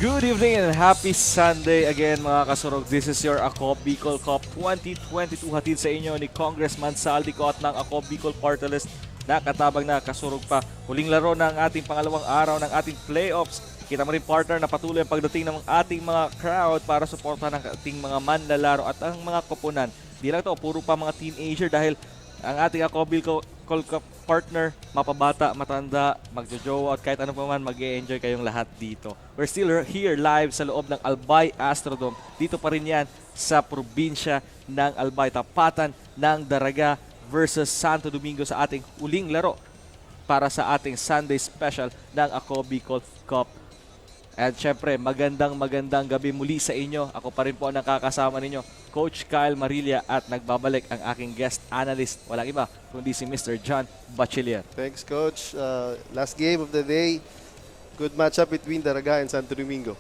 Good evening and happy Sunday again mga kasurog. This is your Ako Bicol Cup 2022 hatid sa inyo ni Congressman Saldico at ng Ako Bicol Party List na katabang na kasurog pa. Huling laro ng ating pangalawang araw ng ating playoffs. Kita mo rin partner na patuloy ang pagdating ng ating mga crowd para suportahan ang ating mga manlalaro at ang mga koponan. Di lang to, puro pa mga teenager dahil ang ating Ako Bicol Cup partner, mapabata, matanda, magjojowa at kahit ano pa man, mag-e-enjoy kayong lahat dito. We're still here live sa loob ng Albay Astrodome. Dito pa rin yan sa probinsya ng Albay. Tapatan ng Daraga versus Santo Domingo sa ating uling laro para sa ating Sunday special ng Ako Bicol Cup. At syempre, magandang gabi muli sa inyo. Ako pa rin po ang nakakasama ninyo, Coach Kyle Marilla, at nagbabalik ang aking guest analyst. Walang iba kundi si Mr. John Bachiller. Thanks, Coach. Last game of the day, good matchup between Daraga and Santo Domingo.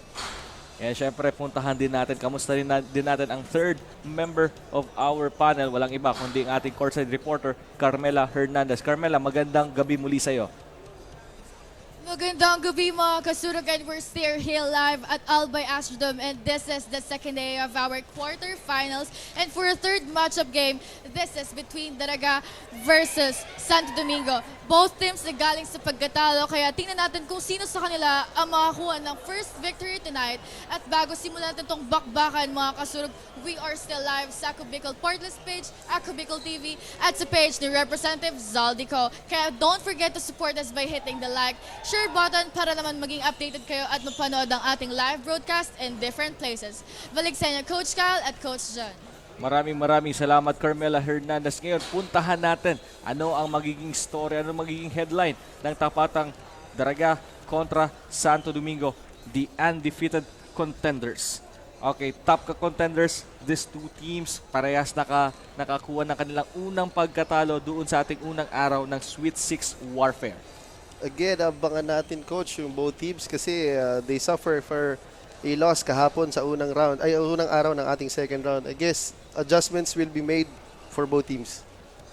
And syempre, puntahan din natin, kamusta din natin ang third member of our panel. Walang iba kundi ang ating courtside reporter, Carmela Hernandez. Carmela, magandang gabi muli sa iyo. Magandang gabi mga kasurog, and we're still here live at Albay Astrodome, and this is the second day of our quarterfinals. And for a third matchup game, this is between Daraga versus Santo Domingo. Both teams na galing sa pagkatalo, kaya tingnan natin kung sino sa kanila ang makakuha ng first victory tonight. At bago simulan natin itong bakbakan mga kasurog, we are still live sa Ako Bicol Partlist page, Ako Bicol TV, at sa page ni Representative Zaldico. Kaya don't forget to support us by hitting the like, share button para naman maging updated kayo at mapanood ang ating live broadcast in different places. Balik sa inyo, Coach Kyle at Coach John. Maraming salamat, Carmela Hernandez. Ngayon, puntahan natin ano ang magiging story, ano ang magiging headline ng tapatang Daraga kontra Santo Domingo, the undefeated contenders. Okay, top contenders, these two teams parehas nakakuha ng kanilang unang pagkatalo doon sa ating unang araw ng Sweet 6 Warfare. Again, abangan natin, Coach, yung both teams kasi they suffer for a loss kahapon sa unang araw ng ating second round. I guess adjustments will be made for both teams.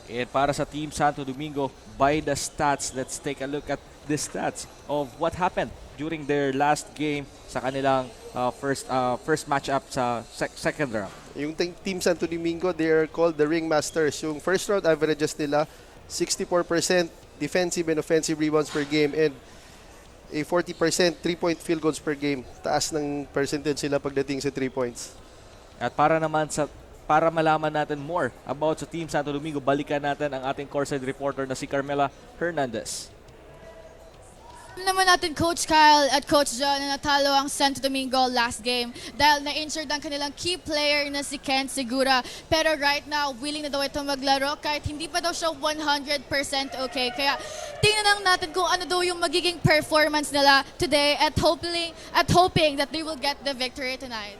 And para sa Team Santo Domingo, by the stats, let's take a look at the stats of what happened during their last game sa kanilang first matchup sa second round. Yung Team Santo Domingo, they are called the Ringmasters. Yung first round averages nila, 64% defensive and offensive rebounds per game and a 40% 3-point field goals per game. Taas ng percentage sila pagdating sa 3 points. At para malaman natin more about sa Team Santo Domingo, balikan natin ang ating courtside reporter na si Carmela Hernandez. Alam naman natin Coach Kyle at Coach John na natalo ang Santo Domingo last game dahil na-injured ang kanilang key player na si Kent Segura. Pero right now, willing na daw ito maglaro kahit hindi pa daw siya 100% okay. Kaya tingnan lang natin kung ano daw yung magiging performance nila today at hoping that they will get the victory tonight.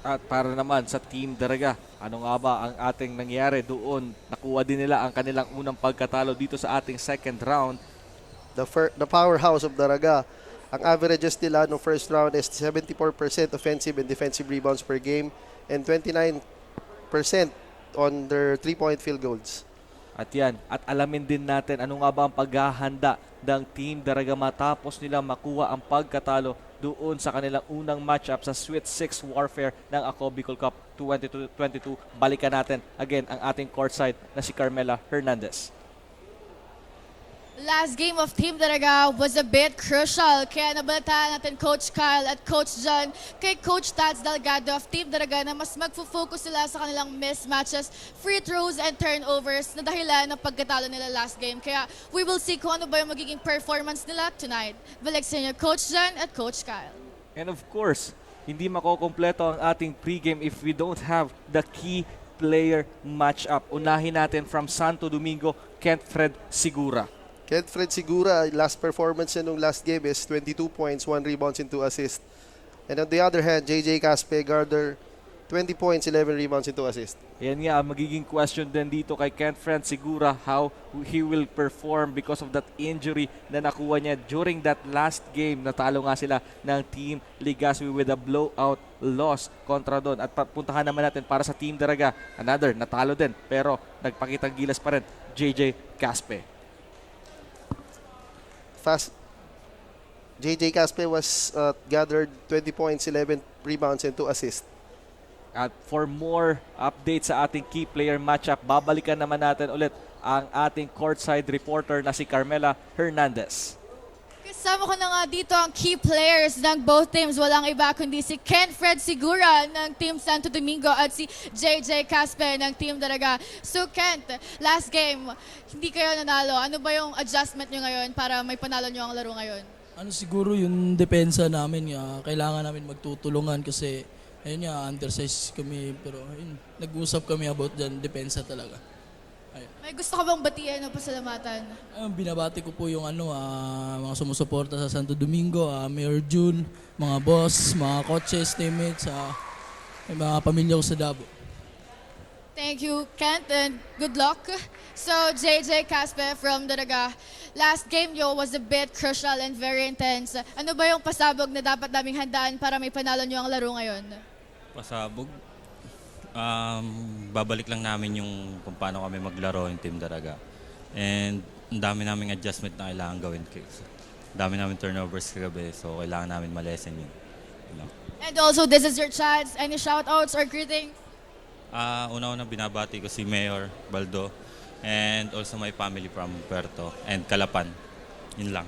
At para naman sa Team Daraga, ano nga ba ang ating nangyari doon? Nakuha din nila ang kanilang unang pagkatalo dito sa ating second round. The powerhouse of Daraga, ang averages nila no first round is 74% offensive and defensive rebounds per game and 29% on their 3-point field goals. At yan, at alamin din natin ano nga ba ang paghahanda ng Team Daraga matapos nila makuha ang pagkatalo doon sa kanilang unang matchup sa Sweet 6 Warfare ng Ako Bicol Cup 2022. Balikan natin again ang ating courtside na si Carmela Hernandez. Last game of Team Daraga was a bit crucial. Kaya nabalitaan natin Coach Kyle at Coach John kay Coach Tads Delgado of Team Daraga na mas magfo-focus sila sa kanilang mismatches, free throws, and turnovers na dahilan ng pagkatalo nila last game. Kaya we will see kung ano ba yung magiging performance nila tonight. Balik sa inyo, Coach John at Coach Kyle. And of course, hindi makokompleto ang ating pregame if we don't have the key player matchup. Unahin natin from Santo Domingo, Kent Fred Segura. Kent Fred Segura, last performance niya nung last game is 22 points, 1 rebounds, and 2 assists. And on the other hand, JJ Caspe garner 20 points, 11 rebounds, and 2 assists. Yan nga, magiging question din dito kay Kent Fred Segura how he will perform because of that injury na nakuha niya during that last game. Natalo nga sila ng Team Ligaspi with a blowout loss kontra doon. At puntahan naman natin para sa Team Daraga, another, natalo din pero nagpakitang gilas pa rin, JJ Caspe. JJ Caspe was gathered 20 points, 11 rebounds, and 2 assists. At for more updates sa ating key player matchup, babalikan naman natin ulit ang ating courtside reporter na si Carmela Hernandez. Kasama ko na nga dito ang key players ng both teams. Walang iba kundi si Kent Fred Segura ng Team Santo Domingo at si JJ Caspe ng Team Daraga. So Kent, last game, hindi kayo nanalo. Ano ba yung adjustment nyo ngayon para may panalo nyo ang laro ngayon? Siguro yung depensa namin, kailangan namin magtutulungan kasi ayun undersize kami pero ayun, nag-usap kami about dyan, depensa talaga. Ayun. May gusto ka bang batian o pasalamatan? Binabati ko po yung mga sumusuporta sa Santo Domingo, Mayor June, mga boss, mga coaches, teammates, mga pamilya ko sa Davao. Thank you, Kent, and good luck. So, JJ Caspe from Daraga, last game nyo was a bit crucial and very intense. Ano ba yung pasabog na dapat naming handaan para may panalo nyo ang laro ngayon? Pasabog, babalik lang namin yung kung paano kami maglaro yung Team Daraga. And ang dami naming adjustment na kailangan gawin. Ang dami namin turnovers kagabi, so kailangan namin malesen yun. And also, this is your chance. Any shout-outs or greetings? Una-una binabati ko si Mayor Baldo and also my family from Puerto and Calapan. Yun lang.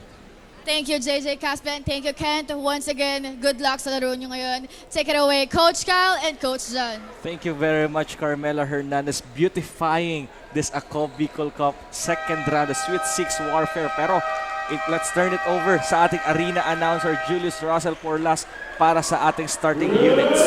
Thank you, JJ Caspe, and thank you, Kent. Once again, good luck sa laro nyo ngayon. Take it away, Coach Kyle and Coach John. Thank you very much, Carmela Hernandez, beautifying this Ako Bicol Cup second round, the Sweet 6 Warfare. Pero let's turn it over sa ating arena announcer, Julius Russell Porlas, para sa ating starting units.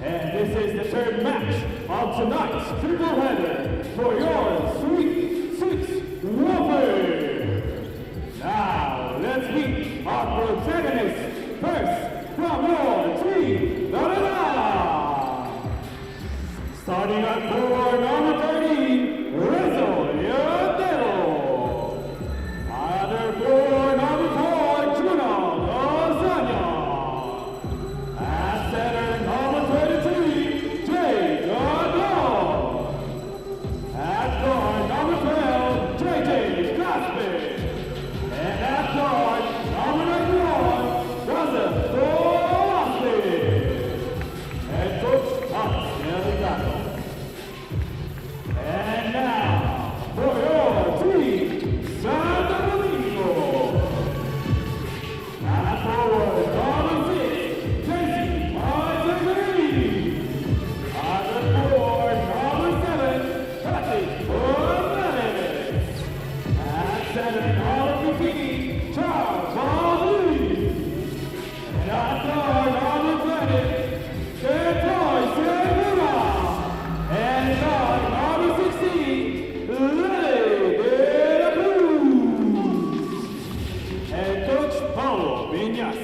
And this is the third match of tonight's triple header for your Sweet 6 first from your team, starting at forward number 30, Rizzo Leandero. Under forward number 4, Juno Lasagna. At center number 23, Jay Godot. At guard number 12, JJ Casper. And at guard number 91, Joseph Dorossi. Head coach Thomas Eligato. And now, for your team, Santo Domingo. At forward, number 6, Casey Montegrity. At the forward, number 7, Patrick Hernandez. At center, number 15, Charles Baldwin. And at guard, number 20, Santoy Segura. And guard, number 16, Lily De La Cruz. Head coach Paulo Viñas.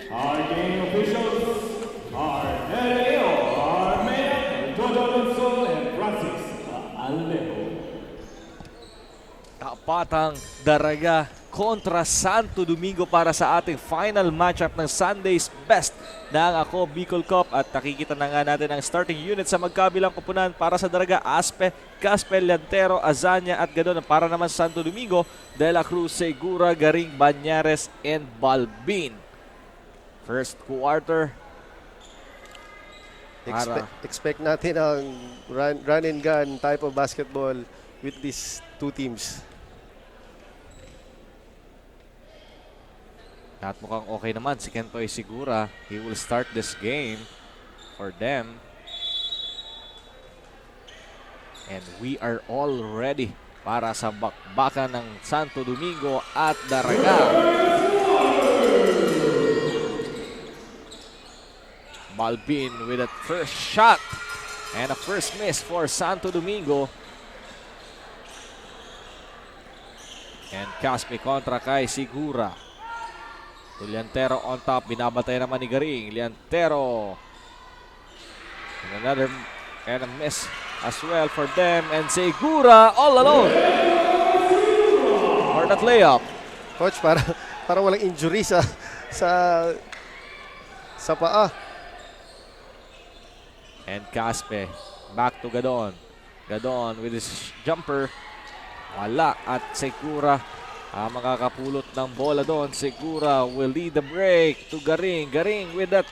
Our game officials are Nereo Armea, Jojo Alonso, and Francis Alejo. Tapatang Daraga kontra Santo Domingo para sa ating final matchup ng Sunday's Best ng Ako Bicol Cup. At nakikita na nga natin ang starting unit sa magkabilang kupunan para sa Daraga: Aspe, Caspel, Lantero, Azanya at Gadon. Para naman sa Santo Domingo, De La Cruz, Segura, Garing, Banyares and Balbin. First quarter. Expect natin ang run and gun type of basketball with these two teams. At mukhang okay naman si Kentoy Segura. He will start this game for them. And we are all ready para sa bakbakan ng Santo Domingo at Daraga. Balbin with that first shot. And a first miss for Santo Domingo. And Caspe kontra kay Segura. Liantero on top. Binabatay naman ni Garing. Liantero. And another and a miss as well for them. And Segura all alone for that layup. Coach, para walang injury sa paa. And Caspe back to Gadon. Gadon with his jumper. Wala. At Segura makakapulot ng bola doon. Segura will lead the break to Garing. Garing with that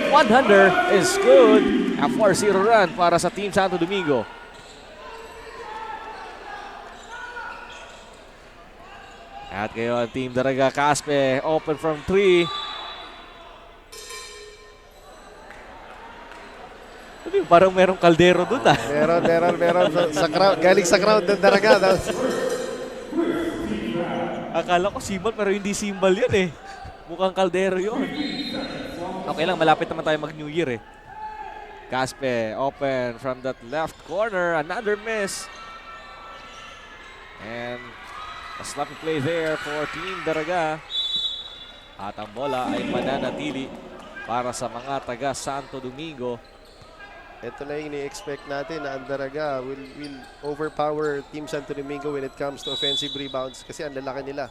one-hander is good. A 4-0 run para sa Team Santo Domingo. At ngayon, Team Daraga, Caspe open from 3. Parang merong kaldero doon ah. Meron. Sa crowd, galing sa crowd ng Daraga. Akala ko simbal pero hindi simbal yan eh. Mukhang kaldero yun. Okay lang, malapit naman tayo mag-New Year eh. Caspe open from that left corner. Another miss. And a sloppy play there for Team Daraga. At ang bola ay mananatili para sa mga taga Santo Domingo. Ito na yung ni-expect natin na ang Daraga will overpower Team Santo Domingo when it comes to offensive rebounds kasi ang lalaki nila.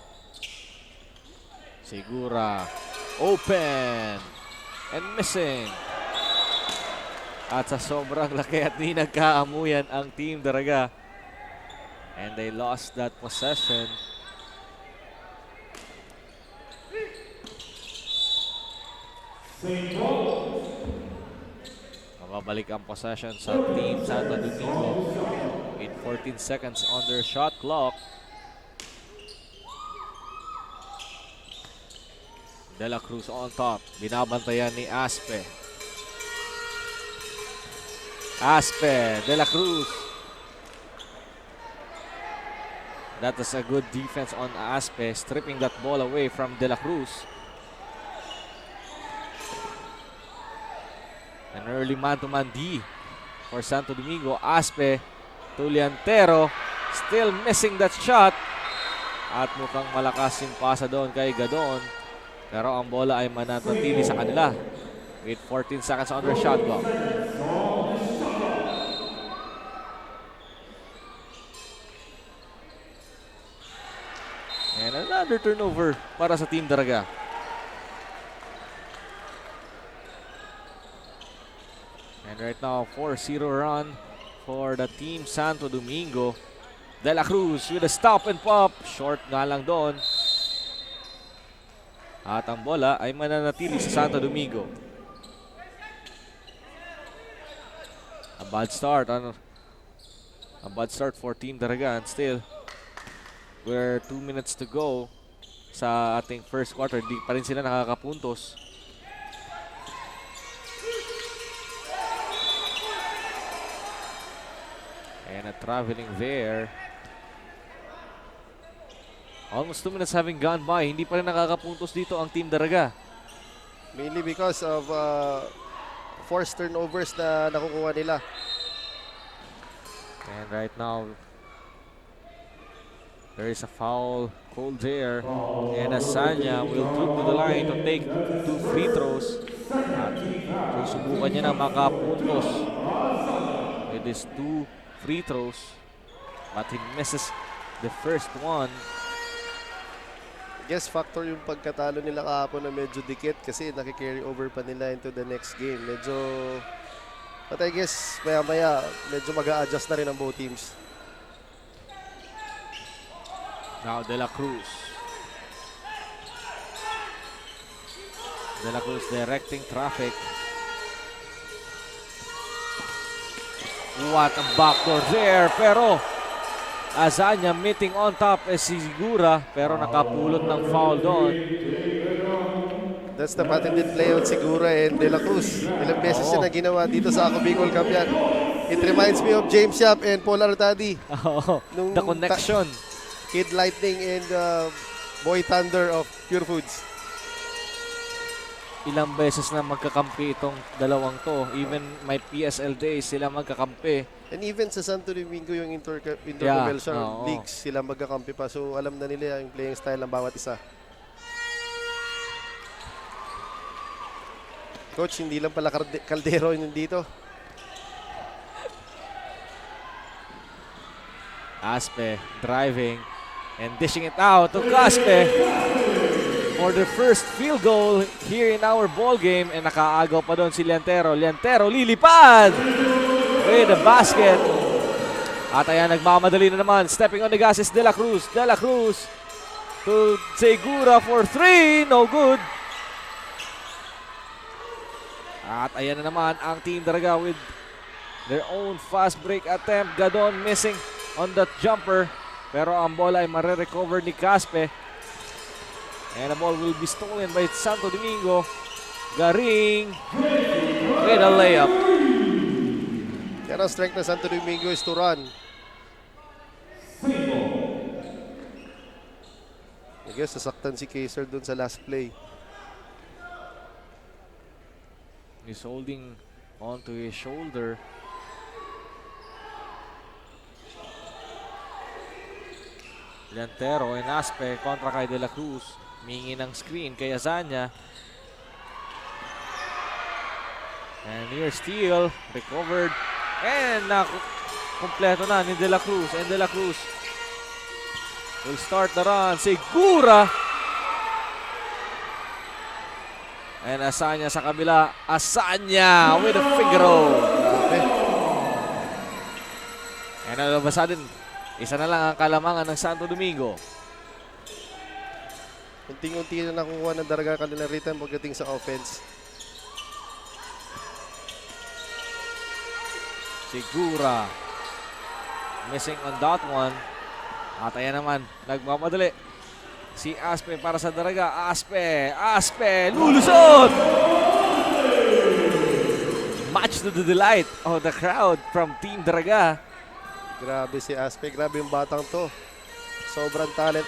Segura open and missing. At sa sobrang laki at di nagkaamuyan ang Team Daraga. And they lost that possession. Mababalik ang possession sa Team Santo Domingo with 14 seconds on their shot clock. De La Cruz on top. Binabantayan ni Aspe. Aspe, De La Cruz. That is a good defense on Aspe, stripping that ball away from De La Cruz. An early man-to-man D for Santo Domingo. Aspe to Liantero. Still missing that shot. At mukhang malakas yung pasa doon kay Gadon. Pero ang bola ay mananatili sa kanila with 14 seconds on their shot clock. And another turnover para sa Team Daraga. And right now, 4-0 run for the Team Santo Domingo. De La Cruz with a stop and pop. Short nga lang doon. At ang bola ay mananatili sa Santo Domingo. A bad start. A bad start for Team Daraga. And still, we're 2 minutes to go sa ating first quarter. Di pa rin sila nakakapuntos. And a traveling there. Almost 2 minutes having gone by. Hindi pa rin nakakapuntos dito ang Team Daraga. Mainly because of forced turnovers na nakukuha nila. And right now, there is a foul called there. And Asanya will troop to the line to take 2 free throws. At susubukan niya na makapuntos with his 2 free throws. But he misses the first one. Guess factor yung pagkatalo nila kahapon na medyo dikit kasi nakikarry over pa nila into the next game. Medyo, but I guess maya-maya medyo mag-a-adjust na rin ang both teams. Now De La Cruz. De La Cruz directing traffic. What a backdoor there, pero Asanya meeting on top is Sigura, pero nakapulot ng foul doon. That's the patented play on Sigura and De La Cruz. Ilang beses siya na ginawa dito sa Ako Bicol Cup yan. It reminds me of James Yap and Paul Artadi. Nung The connection. Kid Lightning and Boy Thunder of Pure Foods. Ilang beses na magkakampi itong dalawang to. Even my PSL days, sila magkakampi. And even sa Santo Domingo yung Yeah, interprovincial oo. leagues, sila magkakampi pa. So alam na nila yung playing style ng bawat isa. Coach, hindi lang pala Caldero yun dito. Aspe driving and dishing it out to Caspe for the first field goal here in our ball game. And nakaagaw pa doon si Liantero. Liantero lilipad with the basket. At ayan, nagmamadali na naman. Stepping on the gas is De La Cruz. De La Cruz to Segura for 3. No good. At ayan na naman ang Team Daraga with their own fast break attempt. Gadon missing on that jumper. Pero ang bola ay mare-recover ni Caspe. And the ball will be stolen by Santo Domingo. Garing with a layup. Kaya ang strength ng Santo Domingo is to run. I guess sasaktan si Kaiser dun sa last play. He's holding onto his shoulder. Liantero and Aspe kontra kay De La Cruz. Mingi ng screen kay Asanya. And near steal, recovered. And kumpleto na ni De La Cruz. And De La Cruz will start the run. Segura. And Asanya sa kabila. Asanya with a finger roll. Grabe. And all of a sudden, isa na lang ang kalamangan ng Santo Domingo. Unting-unti na nakukuha ng Daraga kanilang rhythm pagdating sa offense. Segura missing on that one. At ayan naman, nagmamadali si Aspe para sa Daraga. Aspe lulusot! Much to the delight of the crowd from Team Daraga. Grabe si Aspe, grabe yung batang to. Sobrang talent.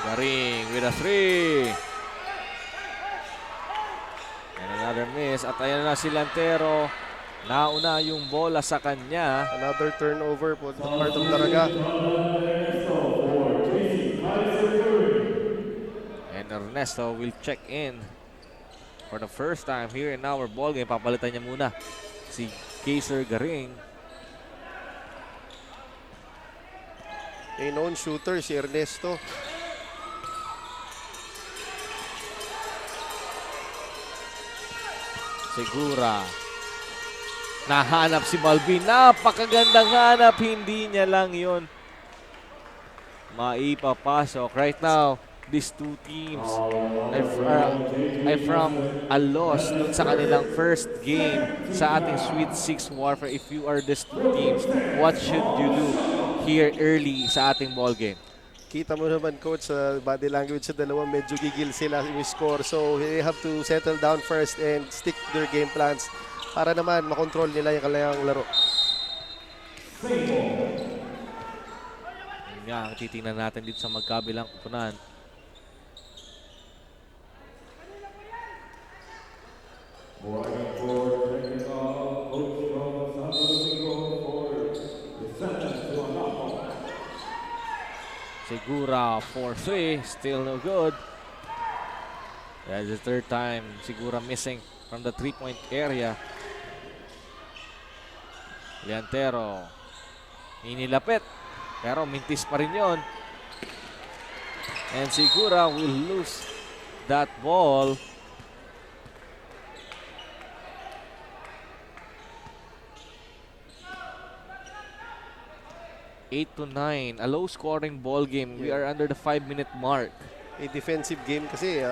Garing with a 3. And another miss. At ayan na si Liantero. Nauna yung bola sa kanya. Another turnover po sa part of Daraga. Ernesto will check in for the first time here in our ballgame. Papalitan niya muna si Kaiser Garing. A known shooter si Ernesto. Segura. Nahanap si Balvin. Napakagandang hanap. Hindi niya lang yun maipapasok. Right now, these two teams are from a loss dun sa kanilang first game sa ating Sweet 6 Warfare. If you are these two teams, what should you do here early sa ating ball game? Kita mo naman, coach, sa body language sa dalawa, medyo gigil sila yung score. So, they have to settle down first and stick to their game plans para naman makontrol nila yung kanilang laro. Yun nga, ang titingnan natin dito sa magkabilang kupunan. Moving forward, taking off, Coach from Santo Domingo for the sentence to a knockout. Segura for 3, still no good. That's the third time Segura missing from the 3-point area. Liantero inilapit, pero mintis pa rin yun. And Segura will lose that ball. Eight to 9, a low scoring ball game. We are under the 5-minute mark. A defensive game kasi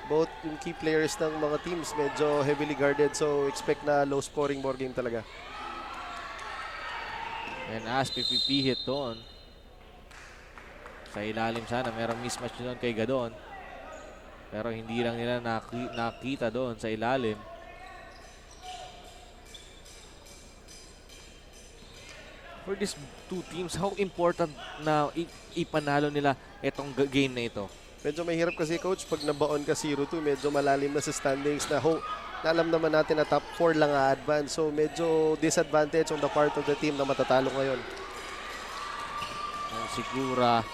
both yung key players ng mga teams medyo heavily guarded, so expect na low scoring ball game talaga. And as PPP hit doon sa ilalim, sana merong mismatch doon kay Gadon, pero hindi lang nila nakita doon sa ilalim. For these two teams, how important na ipanalo nila itong game na ito? Medyo mahirap kasi, coach, pag nabaon ka 0-2, medyo malalim na sa standings na alam naman natin na top 4 lang a-advance. So medyo disadvantage on the part of the team na matatalo ngayon. Ang Segura.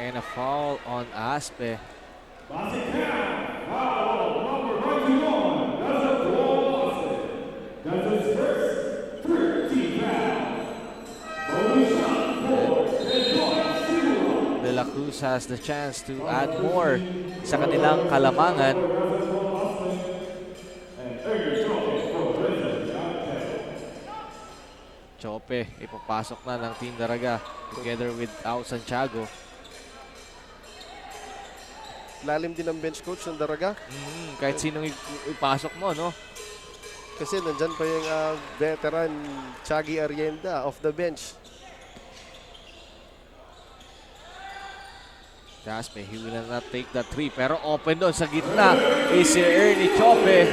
And a foul on Aspe. Basic count, foul number 91. That's a goal. That's his first 13 foul. Bonus shot for Edwin Segura. De La Cruz has the chance to add more sa kanilang kalamangan. Chope, ipapasok na ng Team Daraga together with Ao Santiago. Lalim din ang bench, coach, ng Daraga. Kahit sinong ipasok mo, no? Kasi nandyan pa yung veteran Chaggy Arienda off the bench. Aspe, he will not take that 3, pero open doon sa gitna is si Ernie Chope.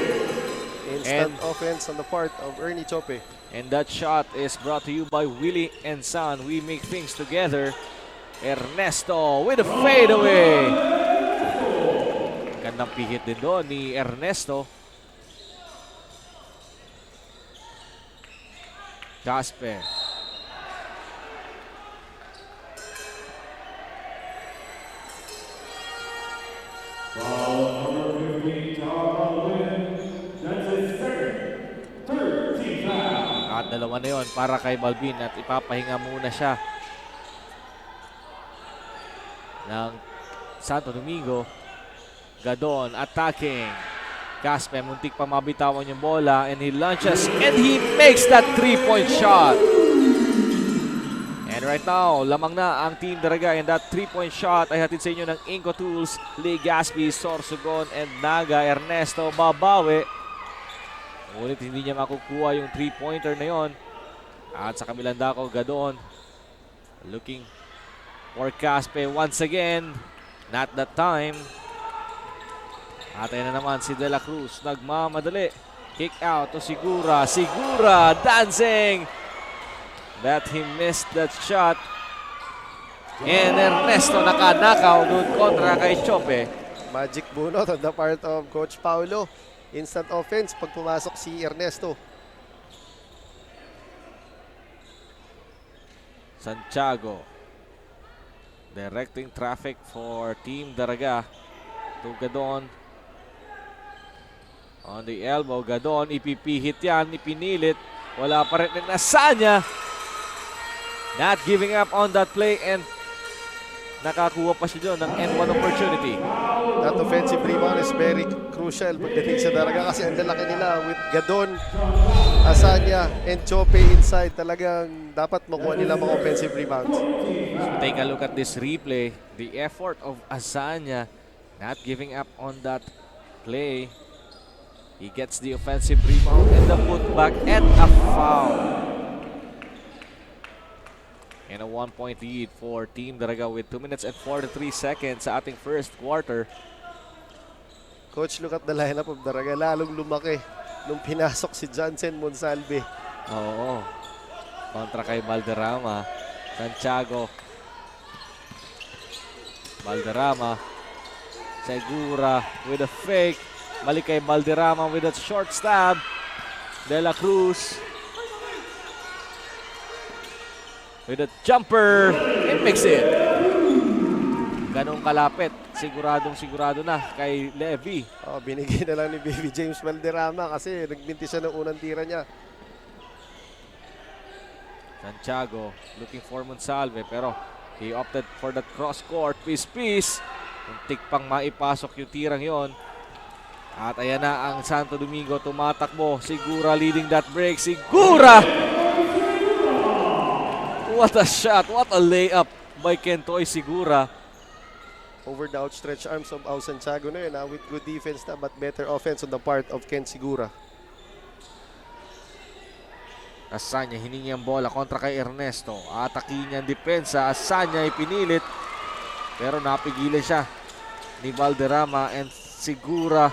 Instant offense on the part of Ernie Chope. And that shot is brought to you by Willie and Son. We make things together. Ernesto with a fadeaway. Gandang pihit din doon ni Ernesto. Casper. Foul number 15, Tom Alwin. That's his second 13 foul. At dalawa na yun para kay Balvin at ipapahinga muna siya ng Santo Domingo. Gadon attacking. Casper muntik pa mabitawan yung bola and he launches and he makes that 3-point shot. And right now, lamang na ang Team Daraga and that 3-point shot ay hatid sa inyo ng Inco Tools, Lee Gaspi, Sorsogon and Naga. Ernesto babawi. Ngunit hindi niya makukuha yung 3-pointer na yon. At sa kabilang dako, Gadon looking for Caspe once again. Not that time. At ayun na naman si De La Cruz. Nagmamadali. Kick out to Segura. Segura dancing. But he missed that shot. And Ernesto naka-knockout doon kontra kay Chope. Magic bunot on the part of Coach Paulo. Instant offense pag pumasok si Ernesto. Santiago. Directing traffic for Team Daraga to Gadon. On the elbow, Gadon, ipipihit yan, ipinilit. Wala pa rin Asanya. Not giving up on that play and nakakuha pa siya doon ng N1 opportunity. That offensive rebound is very crucial pagdating sa Daraga kasi ang lalaki nila with Gadon, Asanya, and Chope inside. Talagang dapat makuha nila mga offensive rebounds. So take a look at this replay. The effort of Asanya not giving up on that play. He gets the offensive rebound and the putback and a foul. And a 1-point lead for Team Daraga with 2 minutes and 43 seconds sa ating first quarter. Coach, look at the lineup of Daraga. Lalong lumaki nung pinasok si Johnson Monsalve. Oo. Kontra kay Valderrama. Santiago. Valderrama. Segura with a fake. Balik kay Valderrama with a short stab. De La Cruz. With a jumper. It makes it. Ganong kalapit. Sigurado na kay Levy. Oh, binigay na lang ni Baby James Valderrama kasi nagbinti siya ng unang tira niya. Santiago looking for Monsalve pero he opted for that cross court. Peace. Muntik pang maipasok yung tirang yon. At ayan na ang Santo Domingo tumatakbo. Sigura leading that break. Sigura! What a shot. What a layup by Kentoy Sigura. Over the outstretched arms of Santiago na yun, with good defense na but better offense on the part of Ken Sigura. Asanya hiningi ang bola kontra kay Ernesto. Ataki niya ang depensa. Asanya ipinilit. Pero napigilan siya ni Valderrama and Sigura.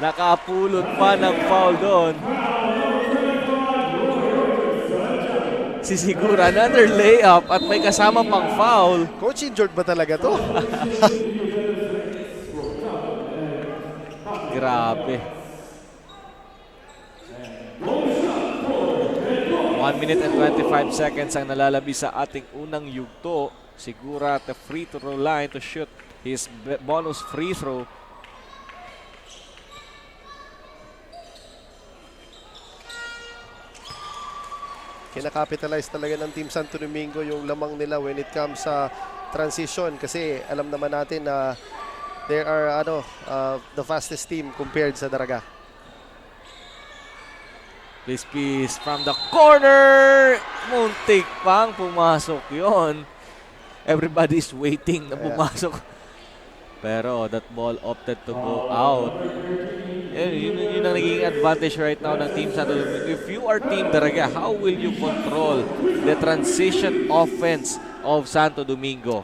Nakapulot pa ng foul doon. Si Sigura, another layup at may kasama pang foul. Coach, injured ba talaga to? Grabe. 1 minute and 25 seconds ang nalalabi sa ating unang yugto. Sigura at the free throw line to shoot his bonus free throw. Kinakapitalize talaga ng Team Santo Domingo yung lamang nila when it comes sa transition kasi alam naman natin na they are the fastest team compared sa Daraga. Peace from the corner. Muntik pang pumasok yon. Everybody's waiting na pumasok. Pero that ball opted to go out. Yun ang naging advantage right now ng Team Santo Domingo. If you are Team Daraga, how will you control the transition offense of Santo Domingo?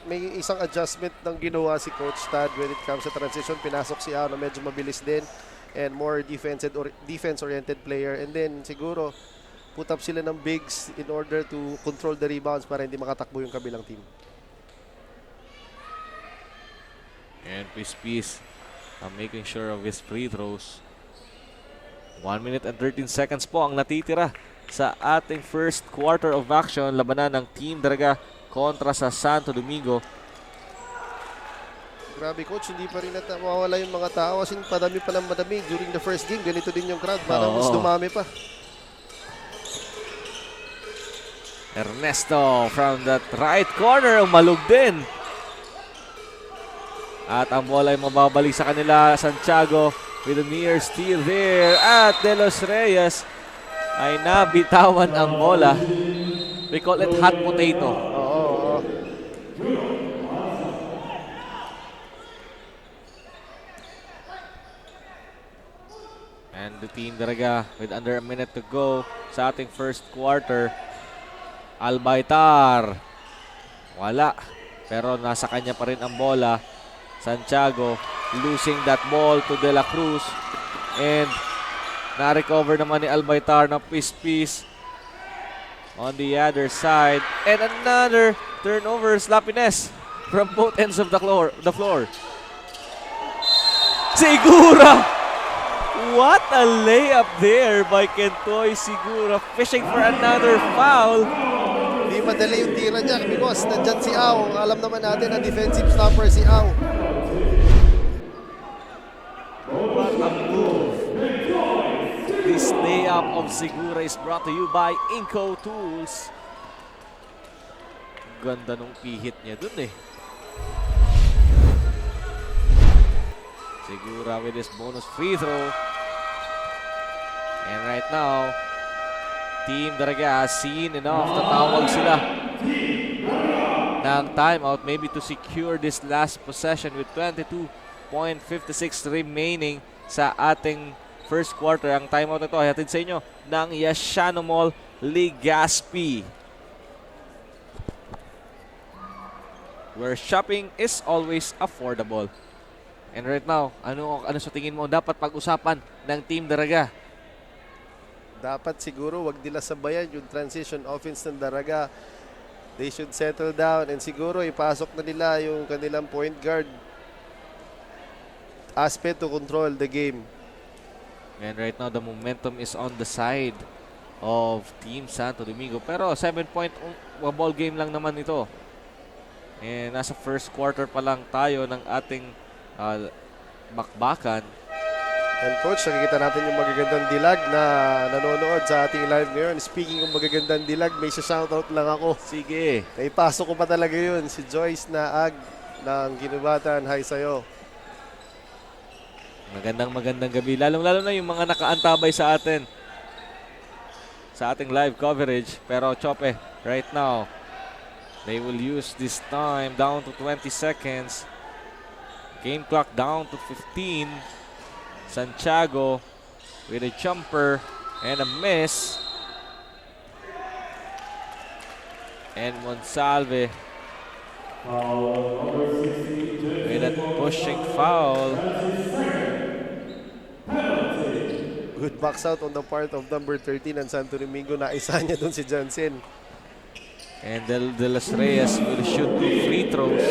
May isang adjustment ng ginawa si Coach Tad when it comes sa transition. Pinasok si Ano, medyo mabilis din and more defense-oriented player. And then siguro put up sila ng bigs in order to control the rebounds para hindi makatakbo yung kabilang team. And Peace making sure of his free throws. 1 minute and 13 seconds po ang natitira sa ating first quarter of action. Labanan ng Team Daraga kontra sa Santo Domingo. Grabe, Coach, hindi pa rin mawawala yung mga tao kasi padami pa ng madami. During the first game, ganito din yung crowd. Parang mas dumami pa. Ernesto from that right corner, umalog din. At ang bola ay mababalik sa kanila. Santiago with a near steal there. At De Los Reyes ay nabitawan ang bola. We call it hot potato. Oo. And the Team Daraga with under a minute to go sa ating first quarter. Albaitar. Wala. Pero nasa kanya pa rin ang bola. Santiago losing that ball to De La Cruz. And na-recover naman ni Albaitar na Peace on the other side. And another turnover, sloppiness from both ends of the floor. Sigura! What a layup there by Kentoy Sigura, fishing for another foul. Hindi madali yung tira niya because nandyan si Au. Alam naman natin na defensive stopper si Au. What a move. This layup of Sigura is brought to you by Inco Tools. Ganda nung pihit niya dun eh. Sigura with his bonus free throw. And right now, Team Daraga has seen enough. Tatawag sila ng timeout maybe to secure this last possession with 22.56 remaining sa ating first quarter. Ang timeout na ito ay hatid sa inyo ng Yashano Mall Legazpi, where shopping is always affordable. And right now, ano sa tingin mo dapat pag-usapan ng Team Daraga? Dapat siguro wag nila sabayan yung transition offense ng Daraga. They should settle down and siguro ipasok na nila yung kanilang point guard aspect to control the game. And right now, the momentum is on the side of Team Santo Domingo. Pero 7-point ball game lang naman ito. And nasa first quarter pa lang tayo ng ating bakbakan. And coach, nakikita natin yung magagandang dilag na nanonood sa ating live ngayon. Speaking ng magagandang dilag, may shoutout lang ako. Sige. Naipasok ko pa talaga yun. Si Joyce Naag ng Ginubatan. Hi sa'yo. Magandang gabi. Lalong-lalo na yung mga nakaantabay sa atin sa ating live coverage. Pero Chope, right now, they will use this time down to 20 seconds. Game clock down to 15. Santiago with a jumper and a miss. And Monsalve with a pushing foul. Good box out on the part of number 13 ng Santo Domingo. Naisa niya doon si Johnson. And De Los Reyes will shoot 2 free throws.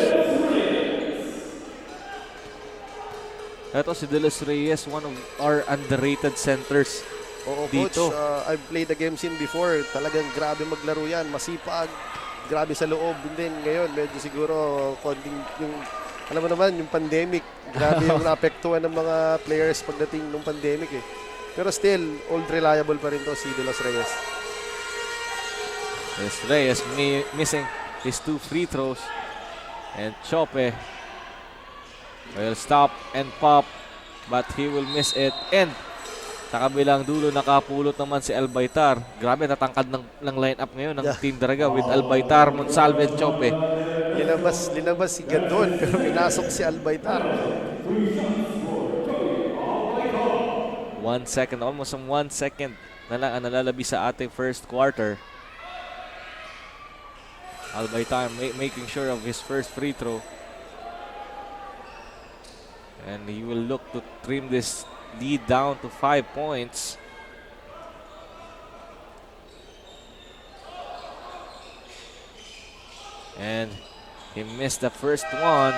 Ito si De Los Reyes, one of our underrated centers. Oo, dito. coach. I've played the game scene before. Talagang grabe maglaro yan. Masipag. Grabe sa loob. And then ngayon, medyo siguro konting yung, alam mo naman, yung pandemic. Grabe yung naapektuhan ng mga players pagdating ng pandemic eh. Pero still, old reliable pa rin to si De Los Reyes. De Los Reyes missing his 2 free throws. And Chope will stop and pop, but he will miss it. And sa kabilang dulo, nakapulot naman si Albaitar. Grabe, natangkad ng lineup ngayon ng Team Daraga with Albaitar, Monsalve, and Chope. Linabas si Gandon, pero pinasok si Albaitar. 1 second, almost 1 second na lang ang nalalabi sa ating first quarter. Albaitar making sure of his first free throw. And he will look to trim this lead down to 5 points. And he missed the first one.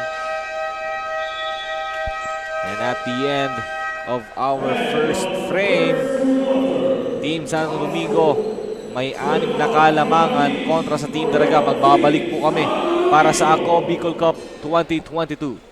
And at the end of our first frame, Team Santo Domingo may 6 na kalamangan kontra sa Team Daraga. Magbabalik po kami para sa Ako Bicol Cup 2022.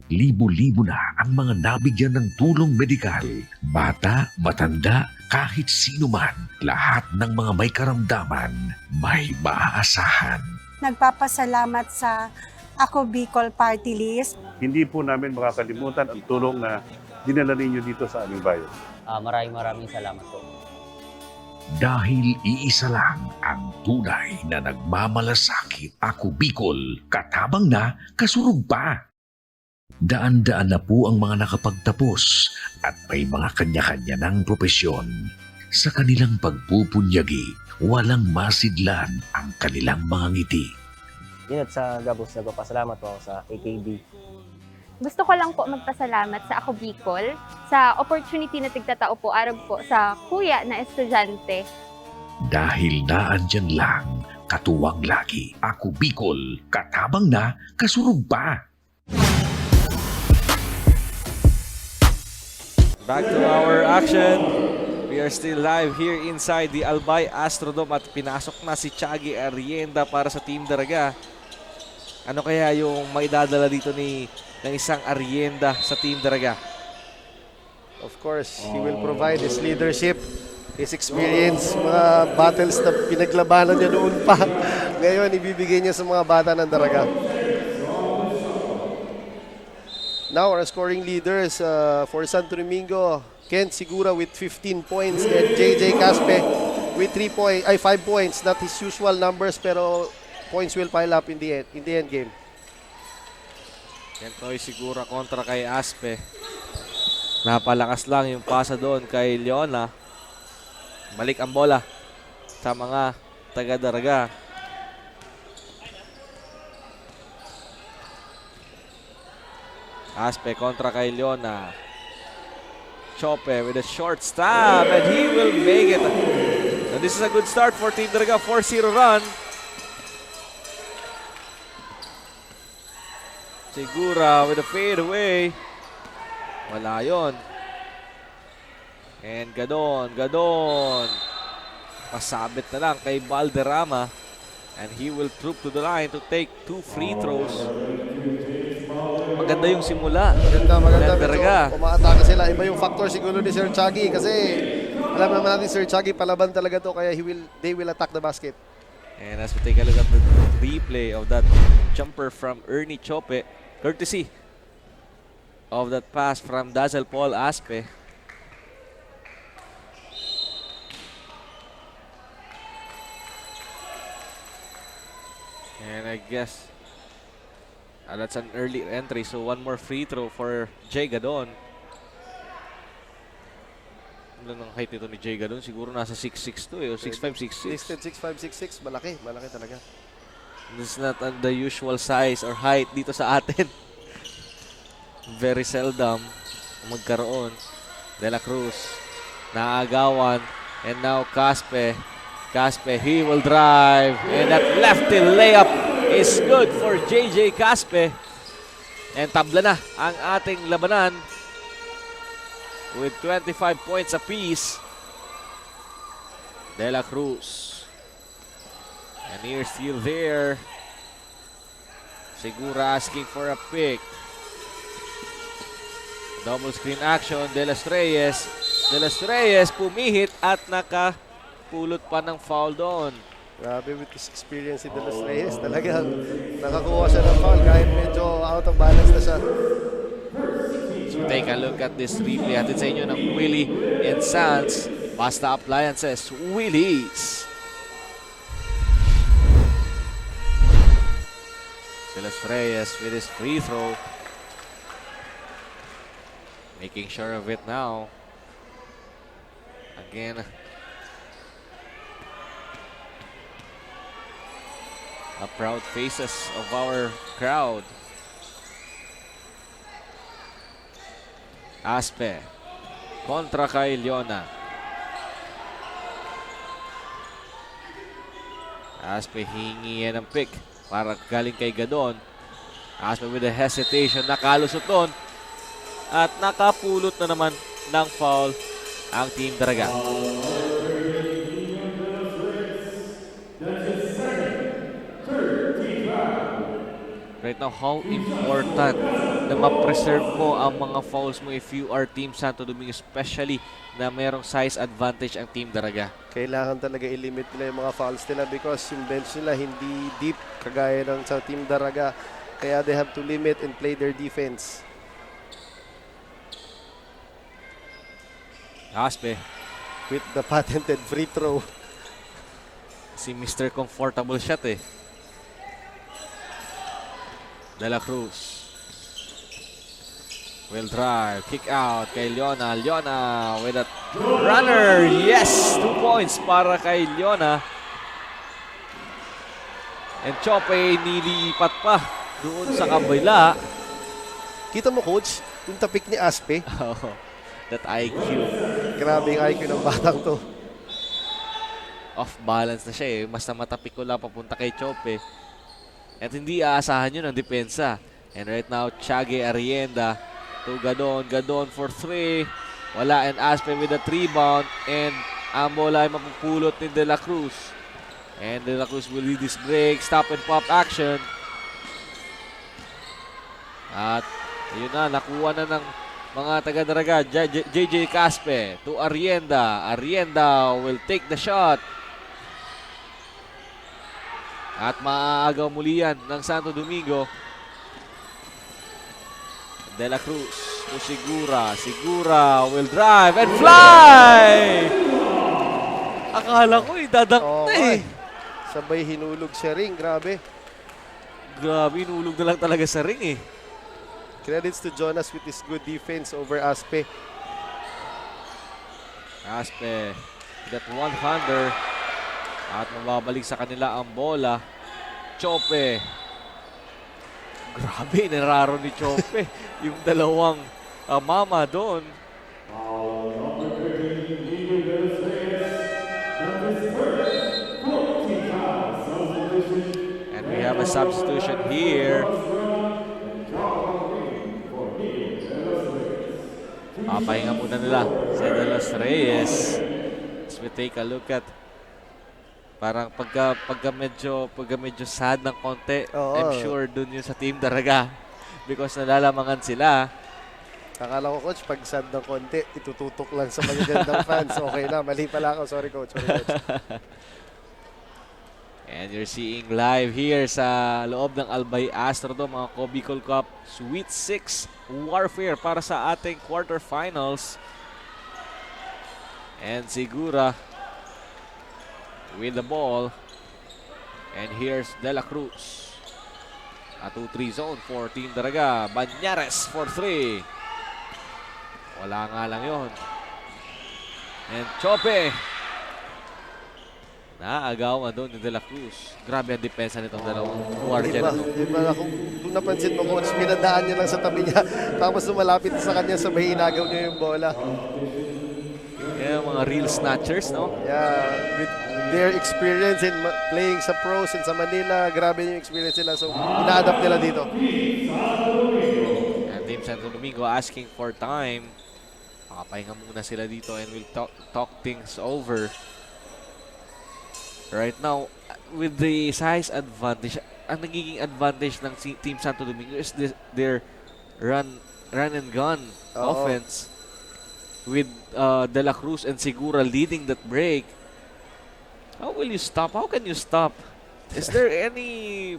Libo-libo na ang mga nabigyan ng tulong medikal. Bata, matanda, kahit sino man, lahat ng mga may karamdaman, may maaasahan. Nagpapasalamat sa Ako Bicol Party List. Hindi po namin makakalimutan ang tulong na dinala ninyo dito sa aming bayan. Maraming salamat po. Dahil iisa lang ang tunay na nagmamalasakit. Ako Bicol, katabang na, kasurug pa. Daan-daan na po ang mga nakapagtapos at may mga kanya-kanya ng propesyon. Sa kanilang pagpupunyagi, walang masidlan ang kanilang mga ngiti. Yun at sa Gabos, nagpapasalamat po ako sa AKB. Gusto ko lang po magpasalamat sa Ako Bicol sa opportunity na tigtatao po araw po sa kuya na estudyante. Dahil naandyan lang, katuwang lagi. Ako Bicol, katabang na, kasurug pa. Back to our action. We are still live here inside the Albay Astrodome at pinasok na si Tiagy Arrienda para sa Team Daraga. Ano kaya yung maidadala dito ng isang Arrienda sa Team Daraga? Of course, he will provide his leadership, his experience, mga battles na pinaglabanan niya noon pa. Ngayon, ibibigay niya sa mga bata ng Daraga. Now, our scoring leaders for Santo Domingo, Kent Segura with 15 points and JJ Caspe with 5 points. Not his usual numbers, pero points will pile up in the end game. Kentoy Segura kontra kay Aspe. Napalakas lang yung pasa doon kay Leona. Balik ang bola sa mga taga-Daraga. Aspe kontra kay Leona. Chope with a short stab and he will make it. And this is a good start for Team Daraga. 4-0 run. Segura with a fade away. Wala yun. And Gadon. Pasabit na lang kay Valderrama. And he will troop to the line to take 2 free throws. Maganda yung simula. Maganda. Daraga. Medyo umaatake sila. Iba yung factor siguro ni Sir Tiagy kasi alam naman natin Sir Tiagy palaban talaga to kaya they will attack the basket. And as we take a look at the replay of that jumper from Ernie Chope, courtesy of that pass from Dazzle Paul Aspe. And I guess that's an early entry, so one more free throw for Jay Gadon. Ano ng height nito ni Jay Gadon? Siguro nasa 6'6" to eh, o 6'5", 6'6". Listed 6'5", 6'6", malaki talaga. This is not the usual size or height dito sa atin. Very seldom magkaroon. De La Cruz, naagawan, and now Caspe, he will drive, and that lefty layup is good for JJ Caspe. And tabla na ang ating labanan with 25 points apiece. De La Cruz. And here's still there. Segura asking for a pick. Double screen action. De Las Reyes pumihit at nakapulot pa ng foul doon. Grabe with his experience si De Los Reyes. Talagang nakakuha siya ng foul kahit medyo out of balance na siya. So take a look at this replay. Hatid sa inyo ng Willie and Sands. Basta Appliances. Willie's. De Los Reyes with his free throw. Making sure of it now. Again. A proud faces of our crowd. Aspe kontra kay Leona. Aspe hingi yan ng pick para galing kay Gadon. Aspe with a hesitation, nakalusot doon at nakapulot na naman ng foul ang Team Daraga. Right now, how important na ma-preserve mo ang mga fouls mo if you are Team Santo Domingo, especially na mayroong size advantage ang Team Daraga. Kailangan talaga i-limit nila yung mga fouls nila because yung bench nila hindi deep kagaya ng sa Team Daraga. Kaya they have to limit and play their defense. Aspe with the patented free throw. si Mr. Comfortable Shot eh. De La Cruz. Will drive. Kick out kay Leona. Leona with a runner. Yes! 2 points para kay Leona. And Chope nilipat pa doon sa kabila. Kita mo, coach, yung tapik ni Aspe. Oh, that IQ. Grabe yung IQ ng batang to. Off balance na siya eh. Mas na matapik ko lang papunta kay Chope. At hindi aasahan yun ang depensa. And right now, Tiague Arrienda to Gadon. Gadon for 3. Wala, and Aspe with a 3-bound. And ang bola ay mapupulot ni De La Cruz. And De La Cruz will lead this break. Stop and pop action. At ayun na, nakuha na ng mga taga-daraga. JJ Caspe to Arrienda. Arrienda will take the shot. At maaagaw muli yan ng Santo Domingo. De La Cruz to Segura. Segura will drive and fly! Akala ko idadunk na eh. Sabay hinulog sa ring. Grabe. Grabe, hinulog na lang talaga sa ring eh. Credits to Jonas with his good defense over Aspe. Aspe with that one-hander. At mababalik sa kanila ang bola. Chope. Grabe, nararo ni Chope. Yung dalawang mama doon. And we have a substitution here. Papahinga muna nila si De Los Reyes. As we take a look at parang pagka medyo sad ng konti, I'm sure dun yun sa Team Daraga because nalalamangan sila. Akala ko, coach, pag sad ng konti, itututok lang sa magagandang fans. Okay na, mali pala ako. Sorry, coach. And you're seeing live here sa loob ng Albay Astrodome, mga Cobicol Cup Sweet 6 warfare para sa ating quarterfinals. And Segura with the ball. And here's De La Cruz. A 2-3 zone for Team Daraga. Banyares for 3. Wala nga lang yun. And Chope. Naagawan doon ni De La Cruz. Grabe ang depensa nitong dalawang guardia na to. Diba, kung napansin mo, coach, minadaan niya lang sa tabi niya. Tapos lumalapit sa kanya, sabay inagaw niya yung bola. Yeah, mga real snatchers, no? Yeah, with their experience in playing sa pros and sa Manila, grabe yung experience nila. So, ina-adapt nila dito. And Team Santo Domingo asking for time. Makapahinga muna sila dito and we'll talk things over. Right now, with the size advantage, ang nagiging advantage ng Team Santo Domingo is their run and gun offense. With De La Cruz and Segura leading that break. How will you stop? How can you stop? Is there any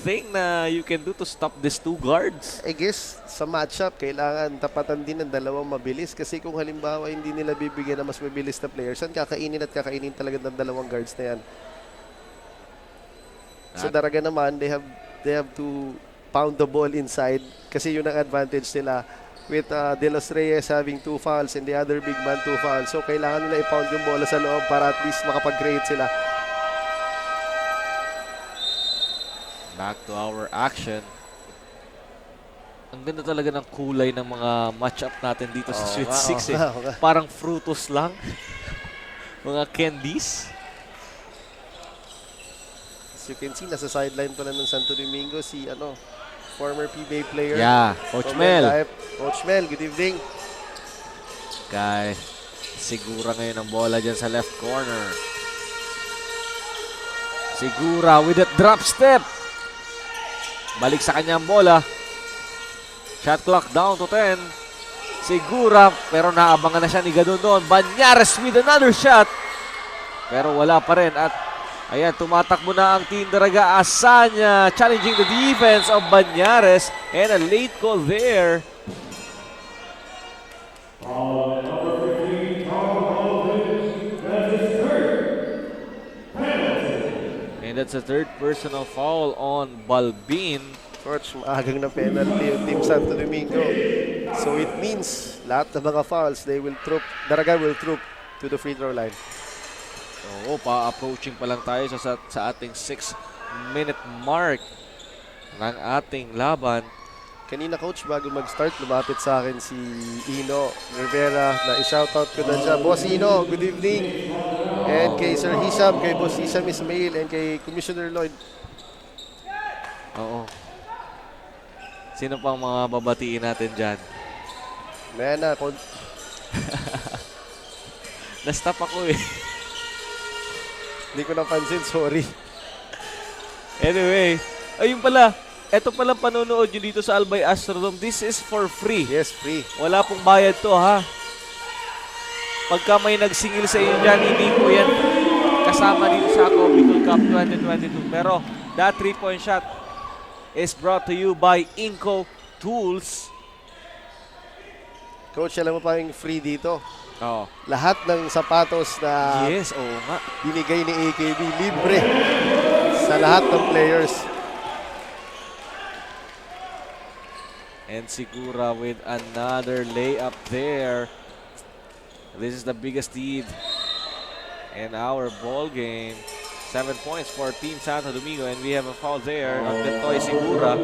thing na you can do to stop these two guards? I guess sa matchup, kailangan tapatan din ng dalawang mabilis kasi kung halimbawa hindi nila bibigyan ng mas mabilis na players, kakainin at kakainin talaga ng dalawang guards na yan. Sa Daraga naman, they have to pound the ball inside kasi yun ang advantage nila with De Los Reyes having 2 fouls and the other big man 2 fouls. So kailangan nila i-pound yung bola sa loob para at least makapag-create sila. Back to our action. Ang ganda talaga ng kulay ng mga matchup natin dito sa Sweet 6 eh. Parang frutos lang. Mga candies. As you can see, nasa sideline pala ng Santo Domingo si former PBA player. Yeah, Coach Mel. Coach Mel, good evening. Kay Segura ngayon ang bola dyan sa left corner. Segura with that drop step. Balik sa kanya ang bola. Shot clock down to 10. Segura, pero naabangan na siya ni Gadon doon. Banyares with another shot. Pero wala pa rin. At ayan, tumatakbo na ang Team Daraga. Asanya challenging the defense of Banyares. And a late call there. And that's a third personal foul on Balbin. Coach, maagang na penalty yung Team Santo Domingo. So it means lahat ng mga fouls, Daraga will troop to the free throw line. Oo, pa-approaching pa lang tayo sa ating 6-minute mark ng ating laban. Kanina coach, bago mag-start, lumapit sa akin si Ino Rivera na i-shoutout ko na siya. Boss Ino, good evening. And kay Sir Hisham, kay Boss Hisham Ismail, and kay Commissioner Lloyd. Oo. Sino pang mga babatiin natin dyan? Mena, Na-stop ako eh. hindi ko napansin, sorry. Anyway, ayun pala. Ito palang panonood nyo dito sa Albay Astrodome. This is for free. Yes, free. Wala pong bayad to, ha? Pagka may nagsingil sa inyo dyan, hindi po yan kasama dito sa Ako Bicol Cup 2022. Pero that 3-point shot is brought to you by Inco Tools. Coach, alam mo pa yung free dito? Oh. Lahat ng sapatos na Yes, oo nga. binigay ni AKB, libre sa lahat ng players. And Sigura with another layup there. This is the biggest lead in our ball game. 7 points for Team Santo Domingo, and we have a foul there on Bentoy Sigura.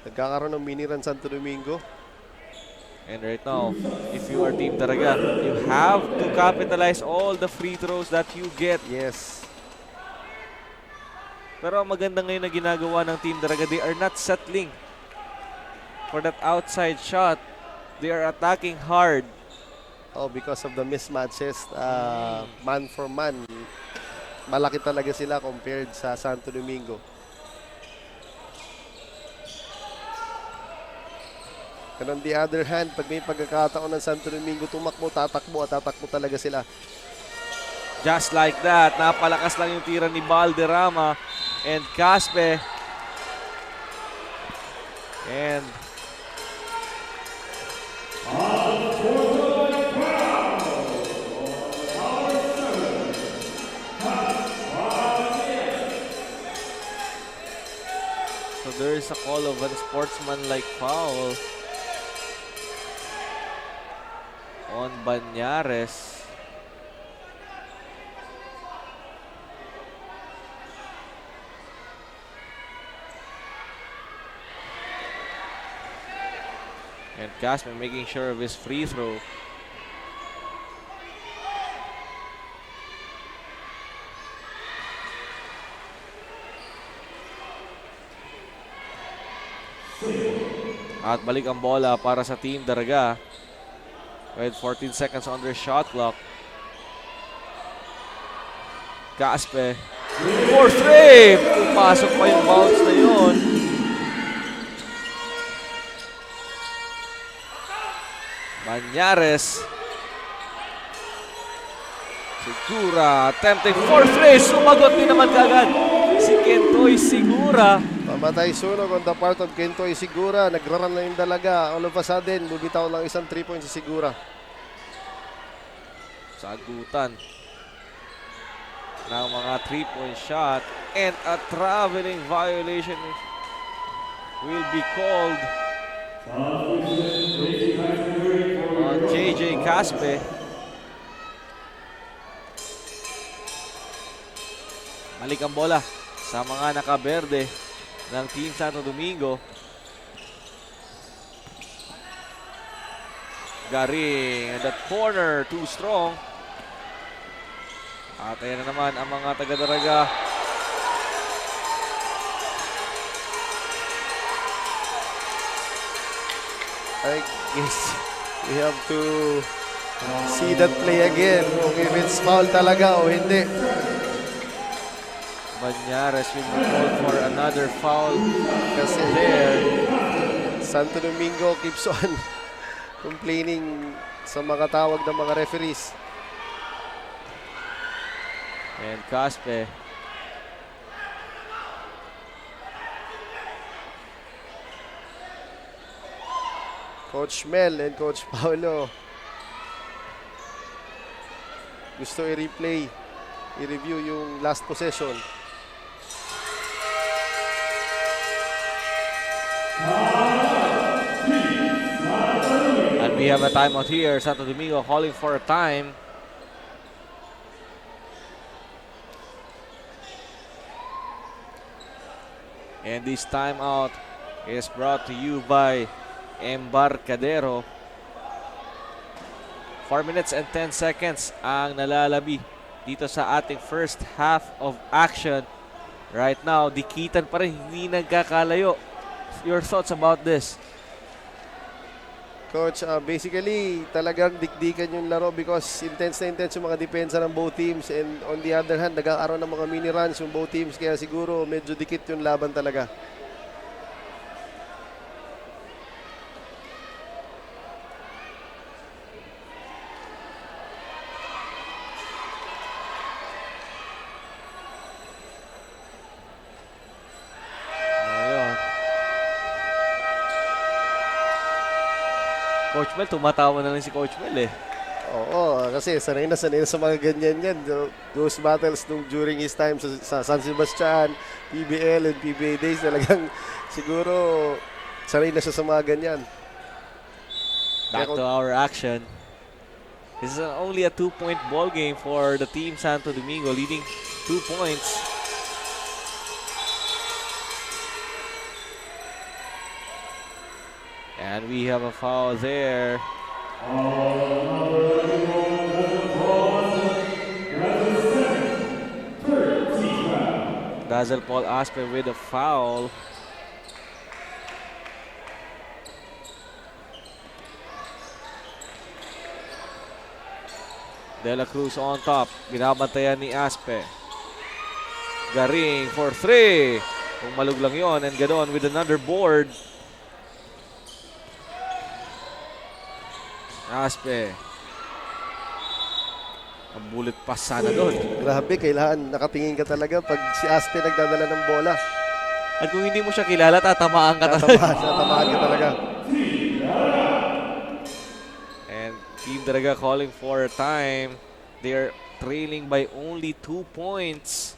Nagkakaroon ng mini run Santo Domingo. And right now, if you are Team Daraga, you have to capitalize all the free throws that you get. Yes. Pero ang maganda ngayon na ginagawa ng Team Daraga, they are not settling for that outside shot. They are attacking hard. Oh, because of the mismatches, man for man, malaki talaga sila compared sa Santo Domingo. And on the other hand, pag may pagkakataon ng Santo Domingo tumakbo, tatakbo talaga sila. Just like that, napalakas lang yung tira ni Valderrama and Caspe. And so there is a call of unsportsmanlike foul on Banyares. And Casper making sure of his free throw. At balik ang bola para sa Team Daraga with 14 seconds on their shot clock. Caspe for three! Pumasok pa yung bounce na yun. Banyares. Sigura attempting for three. Sumagot din naman kagad si Kentoy Sigura. Pamatay sunog on the part of Kentoy Sigura. Nagraran na yung dalaga. All of a sudden, bumitaw lang isang 3-point si Sigura. Sagutan ng mga 3-point shot and a traveling violation will be called on JJ Caspe. Balik ang bola sa mga nakaberde ng Team Santo Domingo. Garing at that corner, too strong. At ayan na naman ang mga taga-Daraga. I guess we have to see that play again. Kung if it's foul talaga o hindi. Banyares will be called for another foul. Kasi there, Santo Domingo keeps on complaining sa mga tawag ng mga referees. And Caspe. Coach Mel and Coach Paulo gusto i-replay, i-review yung last possession. And we have a timeout here. Santo Domingo calling for a time. And this timeout is brought to you by Embarcadero. 4 minutes and 10 seconds ang nalalabi dito sa ating first half of action. Right now, dikitan pa rin, hindi nagkakalayo. Your thoughts about this? Coach, basically talagang dikdikan yung laro because intense na intense yung mga depensa ng both teams, and on the other hand, nagkakaroon ng mga mini runs yung both teams, kaya siguro medyo dikit yung laban talaga. Ayun. Coach Mel, tumatawa na lang si Coach Mel eh. Oo, kasi sanay na sa mga ganyan yan. Those battles during his time sa San Sebastian, PBL and PBA days, talagang siguro sanay na siya sa mga ganyan. Back to our action. This is only a 2-point ball game for the team Santo Domingo, leading 2 points. And we have a foul there. Dazzle Paul Aspe with a foul. De La Cruz on top. Binabantayan ni Aspe. Garing for 3. Kung maluglang yon, and Gadon with another board. Aspe. Ang bullet pass sana doon. Grabe, kailangan nakatingin ka talaga pag si Aspe nagdadala ng bola. At kung hindi mo siya kilala, tatamaan ka talaga. Tatamaan ka talaga. And Team Daraga calling for a time. They're trailing by only 2 points.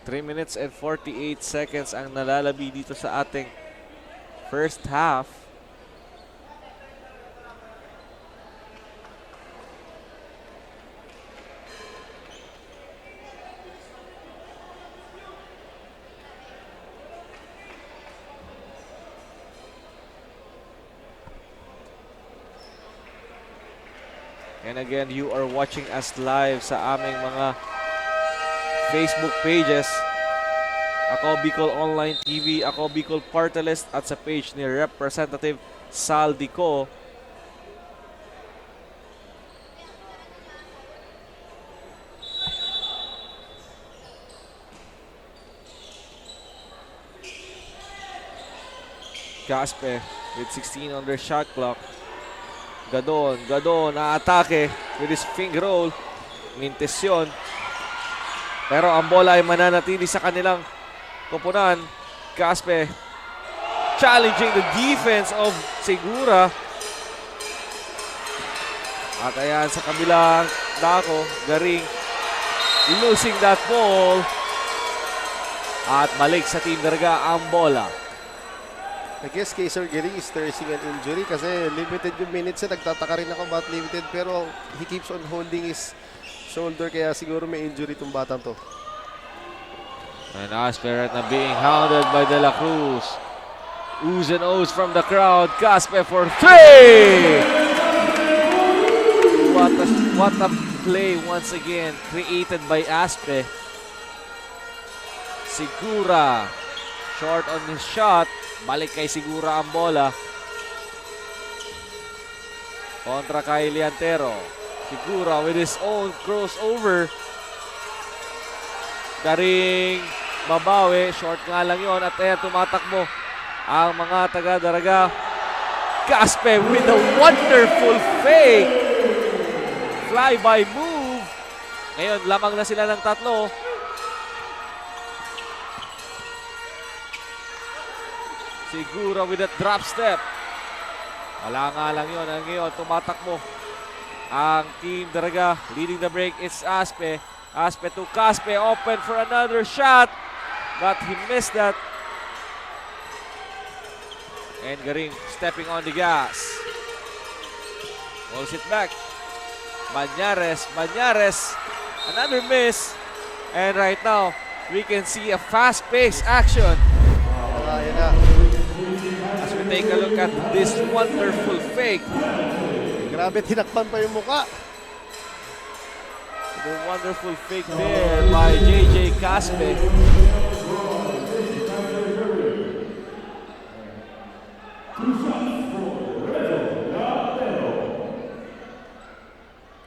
Three minutes and 48 seconds ang nalalabi dito sa ating first half. And again, you are watching us live sa aming mga Facebook pages. Ako Bicol Online TV, ako Bicol Party List, at sa page ni Representative Saldico. Gaspe with 16 on their shot clock. Gadon, naatake with his finger roll. Mintes yun. Pero ang bola ay mananatili sa kanilang koponan. Gaspe challenging the defense of Segura. At ayan sa kabilang dako, Garing losing that ball. At balik sa Team Daraga ang bola. I guess kay Sir Garing is nursing an injury kasi limited yung minutes niya. Nagtataka rin ako about limited, pero he keeps on holding his shoulder, kaya siguro may injury itong batang to. And Aspe right now being hounded by De La Cruz. Oohs and ohs from the crowd. Gaspe for 3! What a play once again created by Aspe. Segura short on his shot. Balik kay Segura ang bola. Kontra kay Liantero. Segura with his own crossover. Garing babawi. Short nga lang yon. At ayan, tumatakbo ang mga taga-Daraga. Gaspe with a wonderful fake. Fly-by move. Ngayon, lamang na sila ng 3. Segura with a drop step. Wala nga lang yun. Ngayon, tumatakbo ang Team Daraga. Leading the break, it's Aspe. Aspe to Caspe, open for another shot. But he missed that. And Garing stepping on the gas. Pulls it back. Banyares, another miss. And right now, we can see a fast-paced action Ayan na. as we take a look at this wonderful fake. Grabe, tinakpan pa yung muka. The wonderful fake there by JJ Caspe.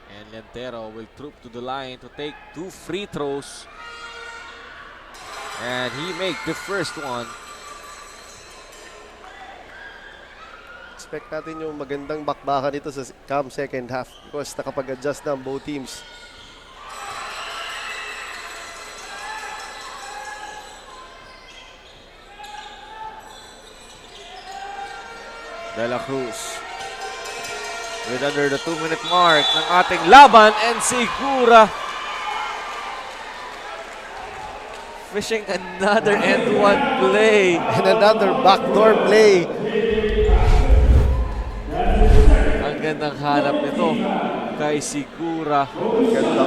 And Lentero will troop to the line to take 2 free throws. And he make the first one. Expect natin yung magandang bakbakan dito sa come second half because nakapag-adjust na ang both teams. De La Cruz with under the 2-minute mark ng ating laban, and Segura fishing another end-one play. And another backdoor play. Ang gandang hanap nito kay Segura.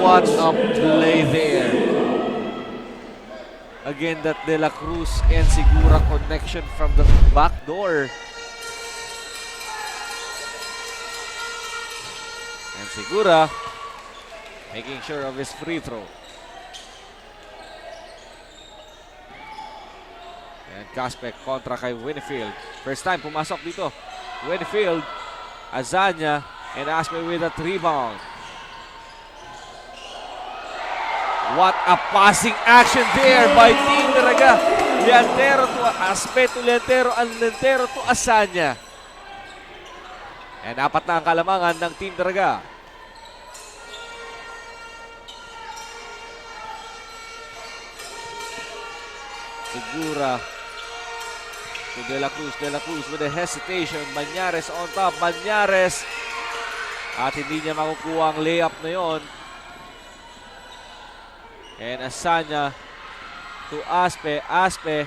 What a play there. Again, that De La Cruz and Segura connection from the back door. And Segura making sure of his free throw. And Caspe kontra kay Winfield. First time pumasok dito. Winfield, Azanya, and Aspe with a rebound. What a passing action there by Team Daraga. Leantero to Aspe to Leantero, and Leantero to Azanya. And 4 na ang kalamangan ng Team Daraga. Segura to De La Cruz with a hesitation. Banyares on top. Banyares. At hindi niya makukuha ang layup na yon. And Asanya to Aspe. Aspe.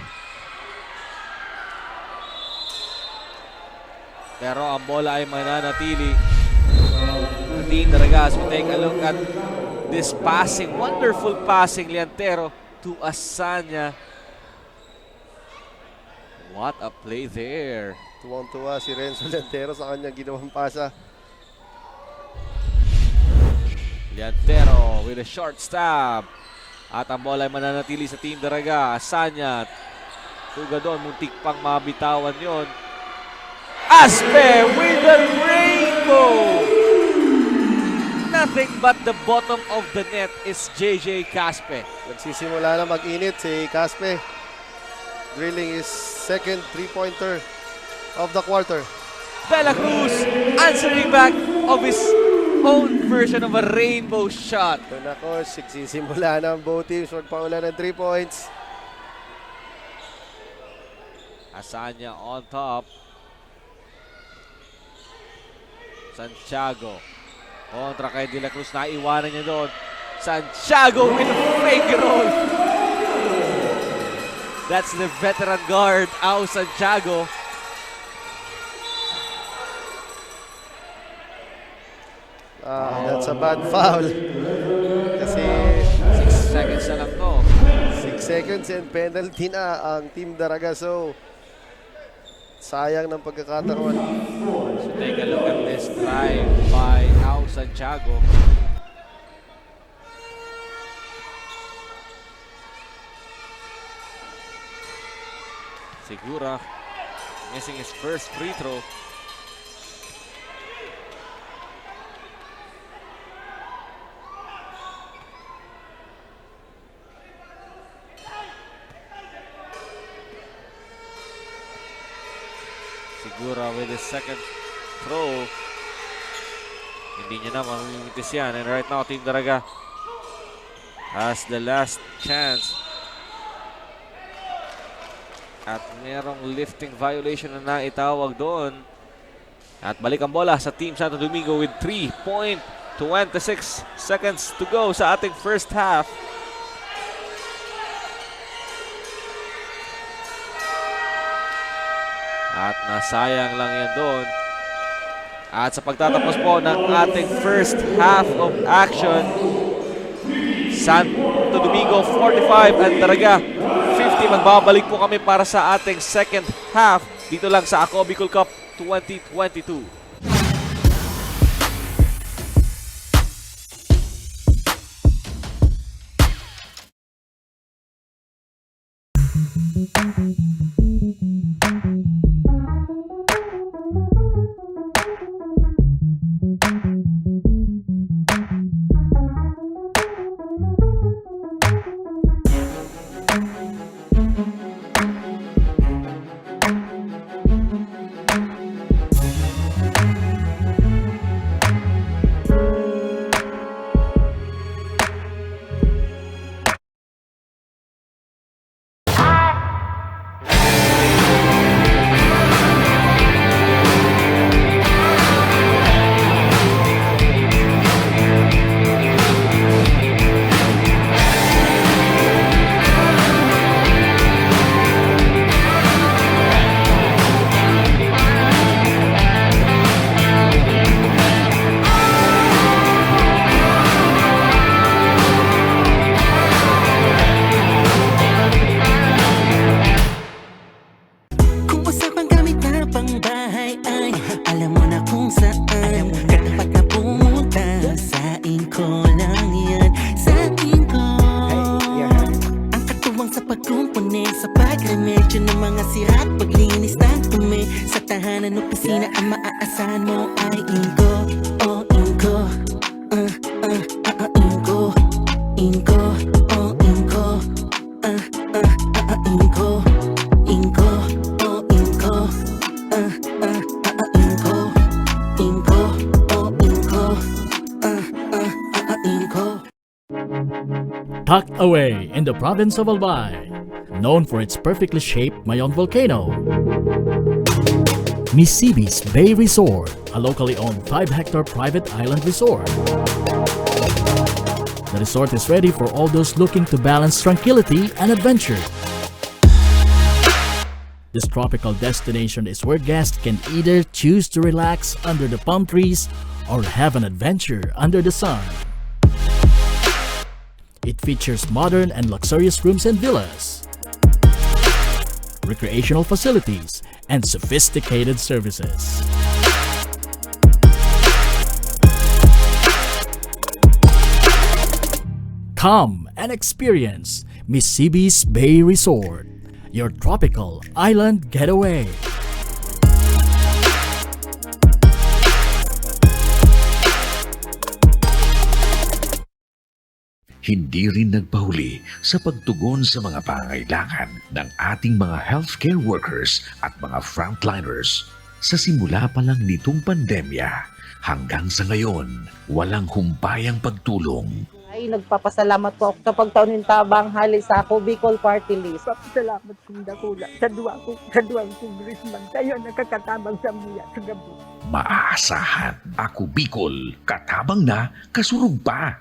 Pero ang bola ay mananatili. Team Daraga, as we take a look at this passing. Wonderful passing. Leantero to Asanya. What a play there. Tuwang-tuwa si Renzo Leantero sa kanyang ginawang pasa. Leantero with a short stab. At ang bola ay mananatili sa Team Daraga. Asanya. Tugadon, muntik pang mabitawan yon. Aspe with the rainbow. Nothing but the bottom of the net is JJ Caspe. Nagsisimula na mag-init si Caspe. Drilling his second three-pointer of the quarter. De La Cruz answering back of his own version of a rainbow shot. Ito na ko, nagsisimula na ang both teams magpaula ng 3 points. Asanya on top. Santiago kontra kay De La Cruz, naiwanan niya doon. Santiago with a fake roll. That's the veteran guard, Au Santiago. That's a bad foul. Kasi 6 seconds na lang to. 6 seconds and penalty na ang Team Daraga. So, sayang ng pagkakataon. So take a look at this drive by Au Santiago. Segura missing his first free throw. Segura with his second throw. Hindi niya na mamimitis yan. And right now, Team Daraga has the last chance. At merong lifting violation na naitawag doon. At balik ang bola sa Team Santo Domingo with 3.26 seconds to go sa ating first half. At nasayang lang yan doon. At sa pagtatapos po ng ating first half of action, Santo Domingo 45 at Daraga 50. Magbabalik po kami para sa ating second half dito lang sa Ako Bicol Cup 2022. Tucked away in the province of Albay, known for its perfectly shaped Mayon volcano, Misibis Bay Resort, a locally owned 5-hectare private island resort. The resort is ready for all those looking to balance tranquility and adventure. This tropical destination is where guests can either choose to relax under the palm trees or have an adventure under the sun. It features modern and luxurious rooms and villas, recreational facilities, and sophisticated services. Come and experience Misibis Bay Resort, your tropical island getaway. Hindi rin nagpahuli sa pagtugon sa mga pangangailangan ng ating mga healthcare workers at mga frontliners. Sa simula pa lang nitong pandemya, hanggang sa ngayon, walang humpayang pagtulong. Ay, nagpapasalamat po ako sa pagtaunin tabang hali sa Ako Bicol Party List. Salamat kong dakula sa duwang congressman. Tayo nakakatabang sa mga sa gabi. Maaasahan, Ako Bicol, katabang na, kasurug pa.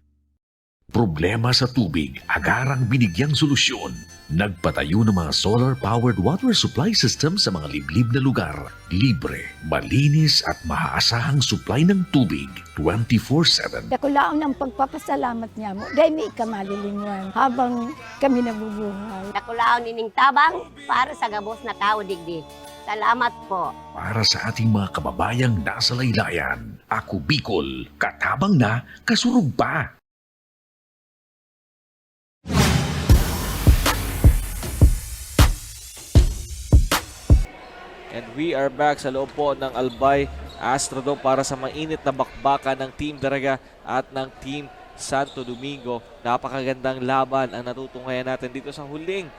Problema sa tubig, agarang binigyang solusyon. Nagpatayo ng mga solar-powered water supply system sa mga liblib na lugar. Libre, malinis at maaasahang supply ng tubig 24/7. Dakulaon ang pagpapasalamat niya mo. Dahil may ikamalilingan habang kami nabubuhay. Dakulaon nining tabang para sa gabos na tao digdi. Salamat po. Para sa ating mga kababayang nasa laylayan, Ako Bicol, katabang na, kasurug pa. And we are back sa loob po ng Albay Astrodome para sa mainit na bakbakan ng Team Daraga at ng Team Santo Domingo. Napakagandang laban ang natutunghayan natin dito sa huling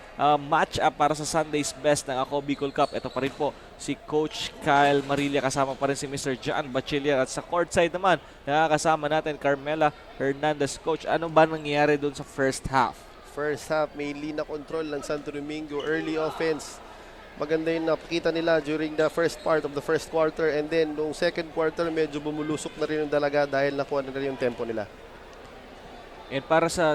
match-up para sa Sunday's Best ng Ako Bicol Cup. Ito pa rin po si Coach Kyle Marilla, kasama pa rin si Mr. John Bachiller, at sa courtside naman nakakasama natin Carmela Hernandez. Coach, ano ba nangyayari doon sa first half? First half, may lean na control ng Santo Domingo. Early offense, Maganda yung napakita nila during the first part of the first quarter, and then nung second quarter medyo bumulusok na rin yung dalaga dahil nakuha na rin yung tempo nila. And para sa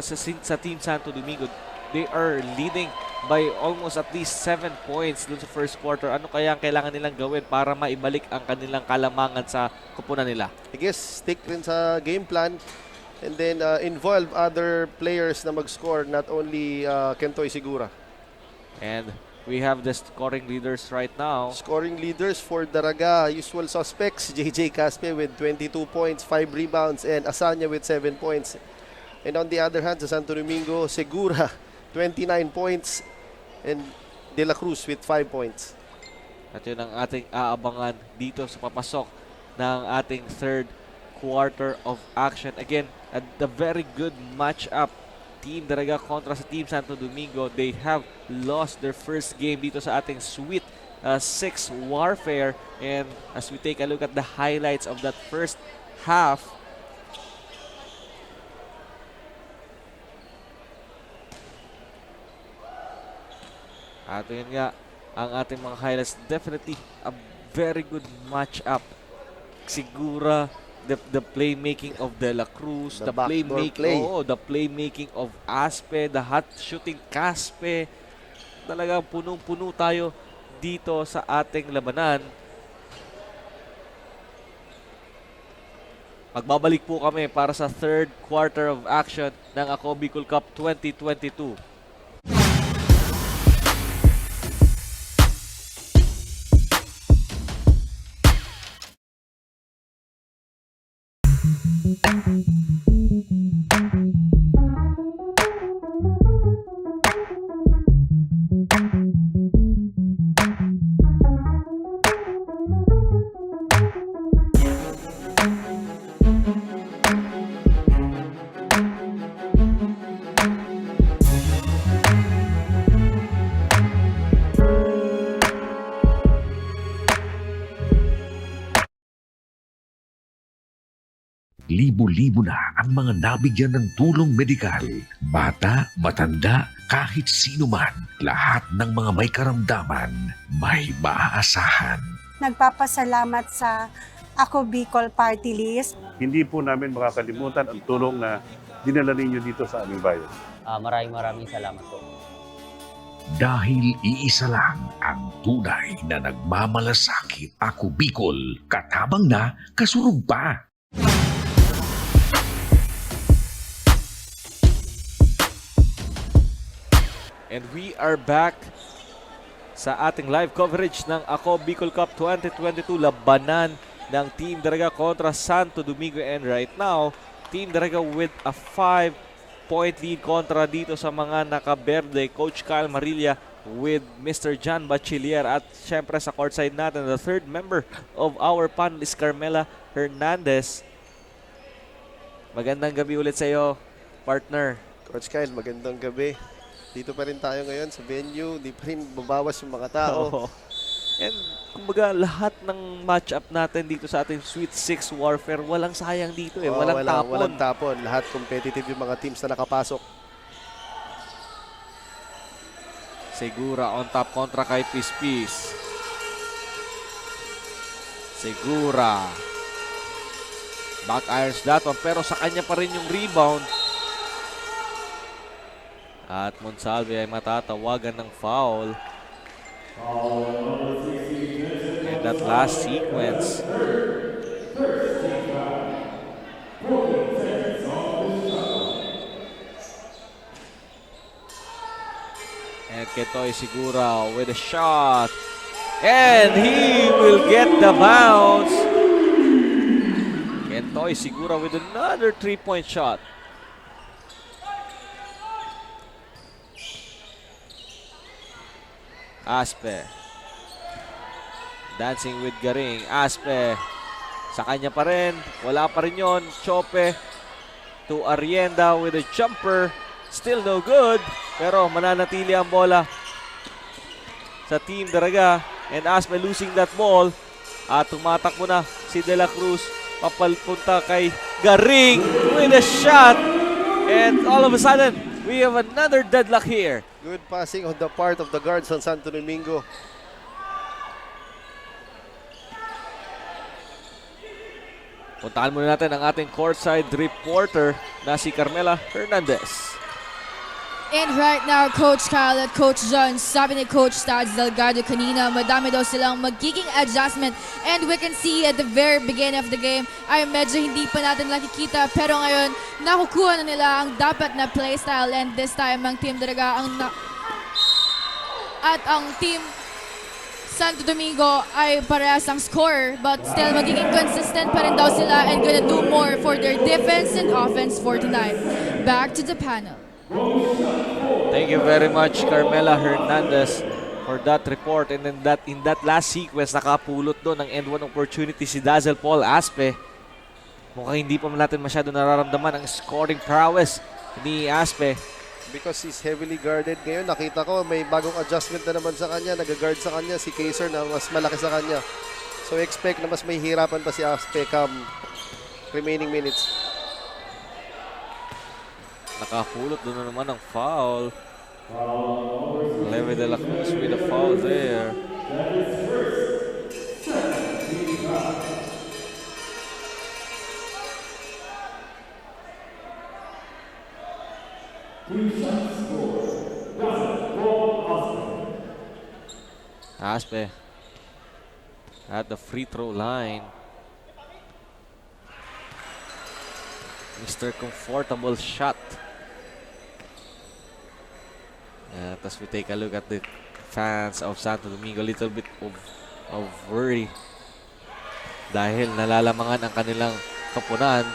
Team Santo Domingo, they are leading by almost at least 7 points dun sa first quarter. Ano kaya ang kailangan nilang gawin para maibalik ang kanilang kalamangan sa kupunan nila? I guess stick rin sa game plan and then involve other players na mag-score, not only Kentoy Sigura. And we have the scoring leaders right now. Scoring leaders for Daraga, usual suspects, JJ Caspe with 22 points, 5 rebounds, and Asanya with 7 points. And on the other hand, sa Santo Domingo, Segura, 29 points, and De La Cruz with 5 points. At yun ang ating aabangan dito sa papasok ng ating third quarter of action. Again, a very good matchup. Team Daraga kontra sa Team Santo Domingo. They have lost their first game dito sa ating Sweet 6 Warfare. And as we take a look at the highlights of that first half, at yun nga, ang ating mga highlights, definitely a very good matchup. Sigura, the playmaking of De La Cruz, The backdoor play. the playmaking of Aspe, the hot shooting Caspe. Talagang punong-puno tayo dito sa ating labanan. Magbabalik po kami para sa third quarter of action ng Ako Bicol Cup 2022. Libo-libo na ang mga nabigyan ng tulong medikal. Bata, matanda, kahit sino man, lahat ng mga may karamdaman, may maaasahan. Nagpapasalamat sa Ako Bicol Party List. Hindi po namin makakalimutan ang tulong na dinala ninyo dito sa aming bayan. Maraming salamat po. Dahil iisa lang ang tunay na nagmamalasakit. Ako Bicol, katabang na, kasurog pa. And we are back sa ating live coverage ng Ako Bicol Cup 2022, labanan ng Team Daraga kontra Santo Domingo. And right now, Team Daraga with a 5-point lead kontra dito sa mga nakaberde. Coach Kyle Marilla with Mr. John Bachiller. At syempre sa courtside natin, the third member of our panel is Carmela Hernandez. Magandang gabi ulit sa iyo, partner. Coach Kyle, magandang gabi. Dito pa rin tayo ngayon sa venue, di pa rin babawas yung mga tao. And kumbaga lahat ng matchup natin dito sa ating Sweet 6 Warfare, walang sayang dito eh, walang tapon. Walang tapon, lahat competitive yung mga teams na nakapasok. Segura on top kontra kay Pispis. Segura. Back irons that one, pero sa kanya pa rin yung rebound. At Monsalve ay matatawagan ng foul. And that last sequence. And Kentoy Segura with a shot. And he will get the bounce. Kentoy Segura with another 3-point shot. Aspe. Dancing with Garing. Aspe. Sa kanya pa rin. Wala pa rin yun. Chope to Arrienda with a jumper. Still no good. Pero mananatili ang bola sa Team Daraga. And Aspe losing that ball. At tumatakbo na si De La Cruz. Papalpunta kay Garing with a shot. And all of a sudden, we have another deadlock here. Good passing on the part of the guards on Santo Domingo. Puntahan muna natin ang ating courtside reporter na si Carmela Hernandez. And right now, Coach Kyle at Coach John, sabi ni Coach Stads Delgado kanina, madami daw silang magiging adjustment. And we can see at the very beginning of the game, ay medyo hindi pa natin nakikita. Pero ngayon, nakukuha na nila ang dapat na playstyle. And this time, ang Team Daraga at ang Team Santo Domingo ay parehas ang score. But still, magiging consistent pa rin daw sila and gonna do more for their defense and offense for tonight. Back to the panel. Thank you very much, Carmela Hernandez, for that report. And then in that last sequence, nakapulot doon ng end one opportunity si Dazzle Paul Aspe. Mukhang hindi pa natin masyado nararamdaman ang scoring prowess ni Aspe. Because he's heavily guarded. Ngayon, nakita ko may bagong adjustment na naman sa kanya. Nag-guard sa kanya si Kaiser na mas malaki sa kanya. So expect na mas may hirapan pa si Aspe come remaining minutes. Nakapulot doon na naman ang foul. Leve de la Cruz with a foul there. Aspe at the free throw line. Mr. Comfortable shot. As we take a look at the fans of Santo Domingo, a little bit of worry dahil nalalamangan ang kanilang kapunan,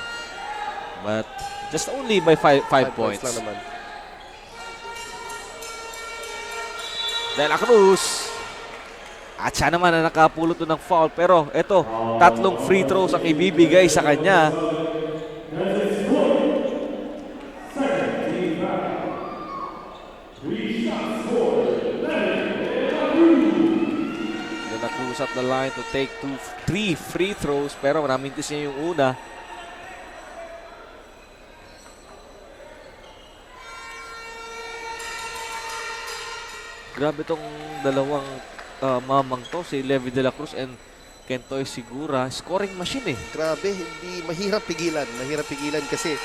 but just only by 5 points. Lang naman. De la Cruz. At siya naman na nakapulot doon ng foul, pero eto, 3 free throws ang ibibigay sa kanya. At the line to take 3 free throws, pero namintis niya yung una. Grabe tong dalawang mamang to, si Levy de la Cruz and Kentoy Segura. Scoring machine eh. Grabe, hindi mahirap pigilan. Mahirap pigilan kasi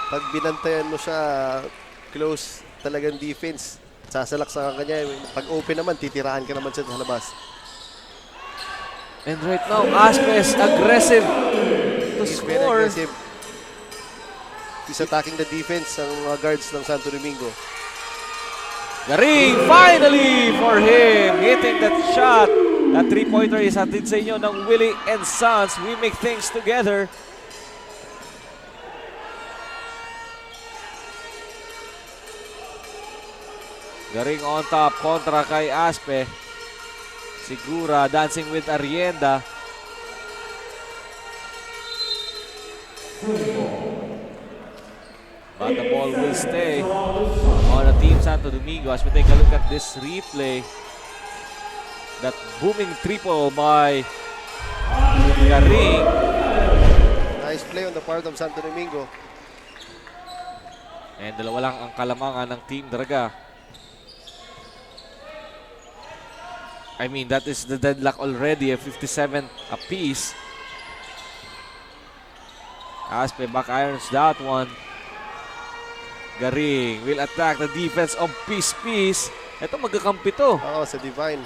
pag binantayan mo siya, close talagang defense, sasalaksakan ka niya. Pag open naman, titiraan ka naman siya sa labas. And right now, Aspes aggressive to He's very score. aggressive. He's attacking the defense ng mga guards ng Santo Domingo. Garing finally for him, hitting that shot. That 3-pointer is atid sa inyo ng Willie and Sons. We make things together. Garing on top, kontra kay Aspe. Segura dancing with Arrienda. But the ball will stay on the Team Santo Domingo as we take a look at this replay. That booming triple by Garing. Nice play on the part of Santo Domingo. And dalawa lang ang kalamangan ng Team Daraga. I mean, that is the deadlock already, a 57 apiece. Aspe back irons that one. Garing will attack the defense of Peace. Ito magkakampi to. Oo, sa Divine.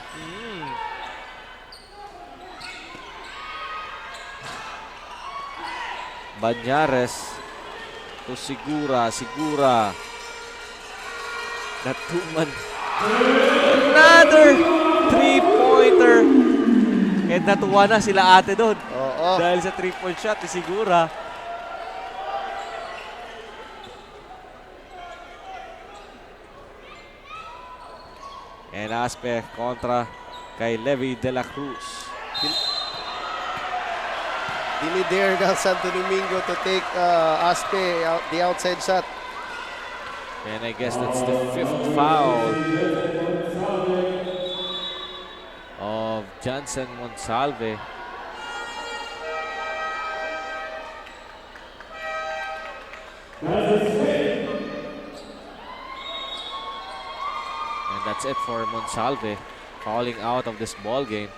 Banyares to Segura. That two-man. Another 3-pointer. And natuwa na sila ate doon. Oo. Dahil sa 3-point shot ni Segura. And Aspe kontra kay Levy de la Cruz. Dinidare ng Santo Domingo to take Aspe out, the outside shot. And I guess that's the 5th foul of Johnson Monsalve. And that's it for Monsalve, falling out of this ball game.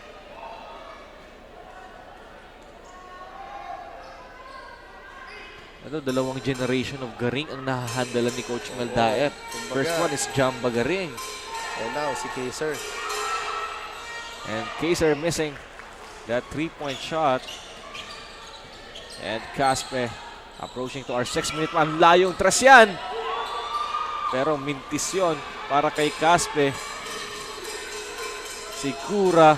Dalawang generation of Garing ang nahahandalan ni Coach Mel Daet. First one is Jamba Garing. And now, si Kaiser. And Kaiser missing that 3-point shot. And Caspe approaching to our 6-minute man. Layong tres yan. Pero mintis yun para kay Caspe. Sigura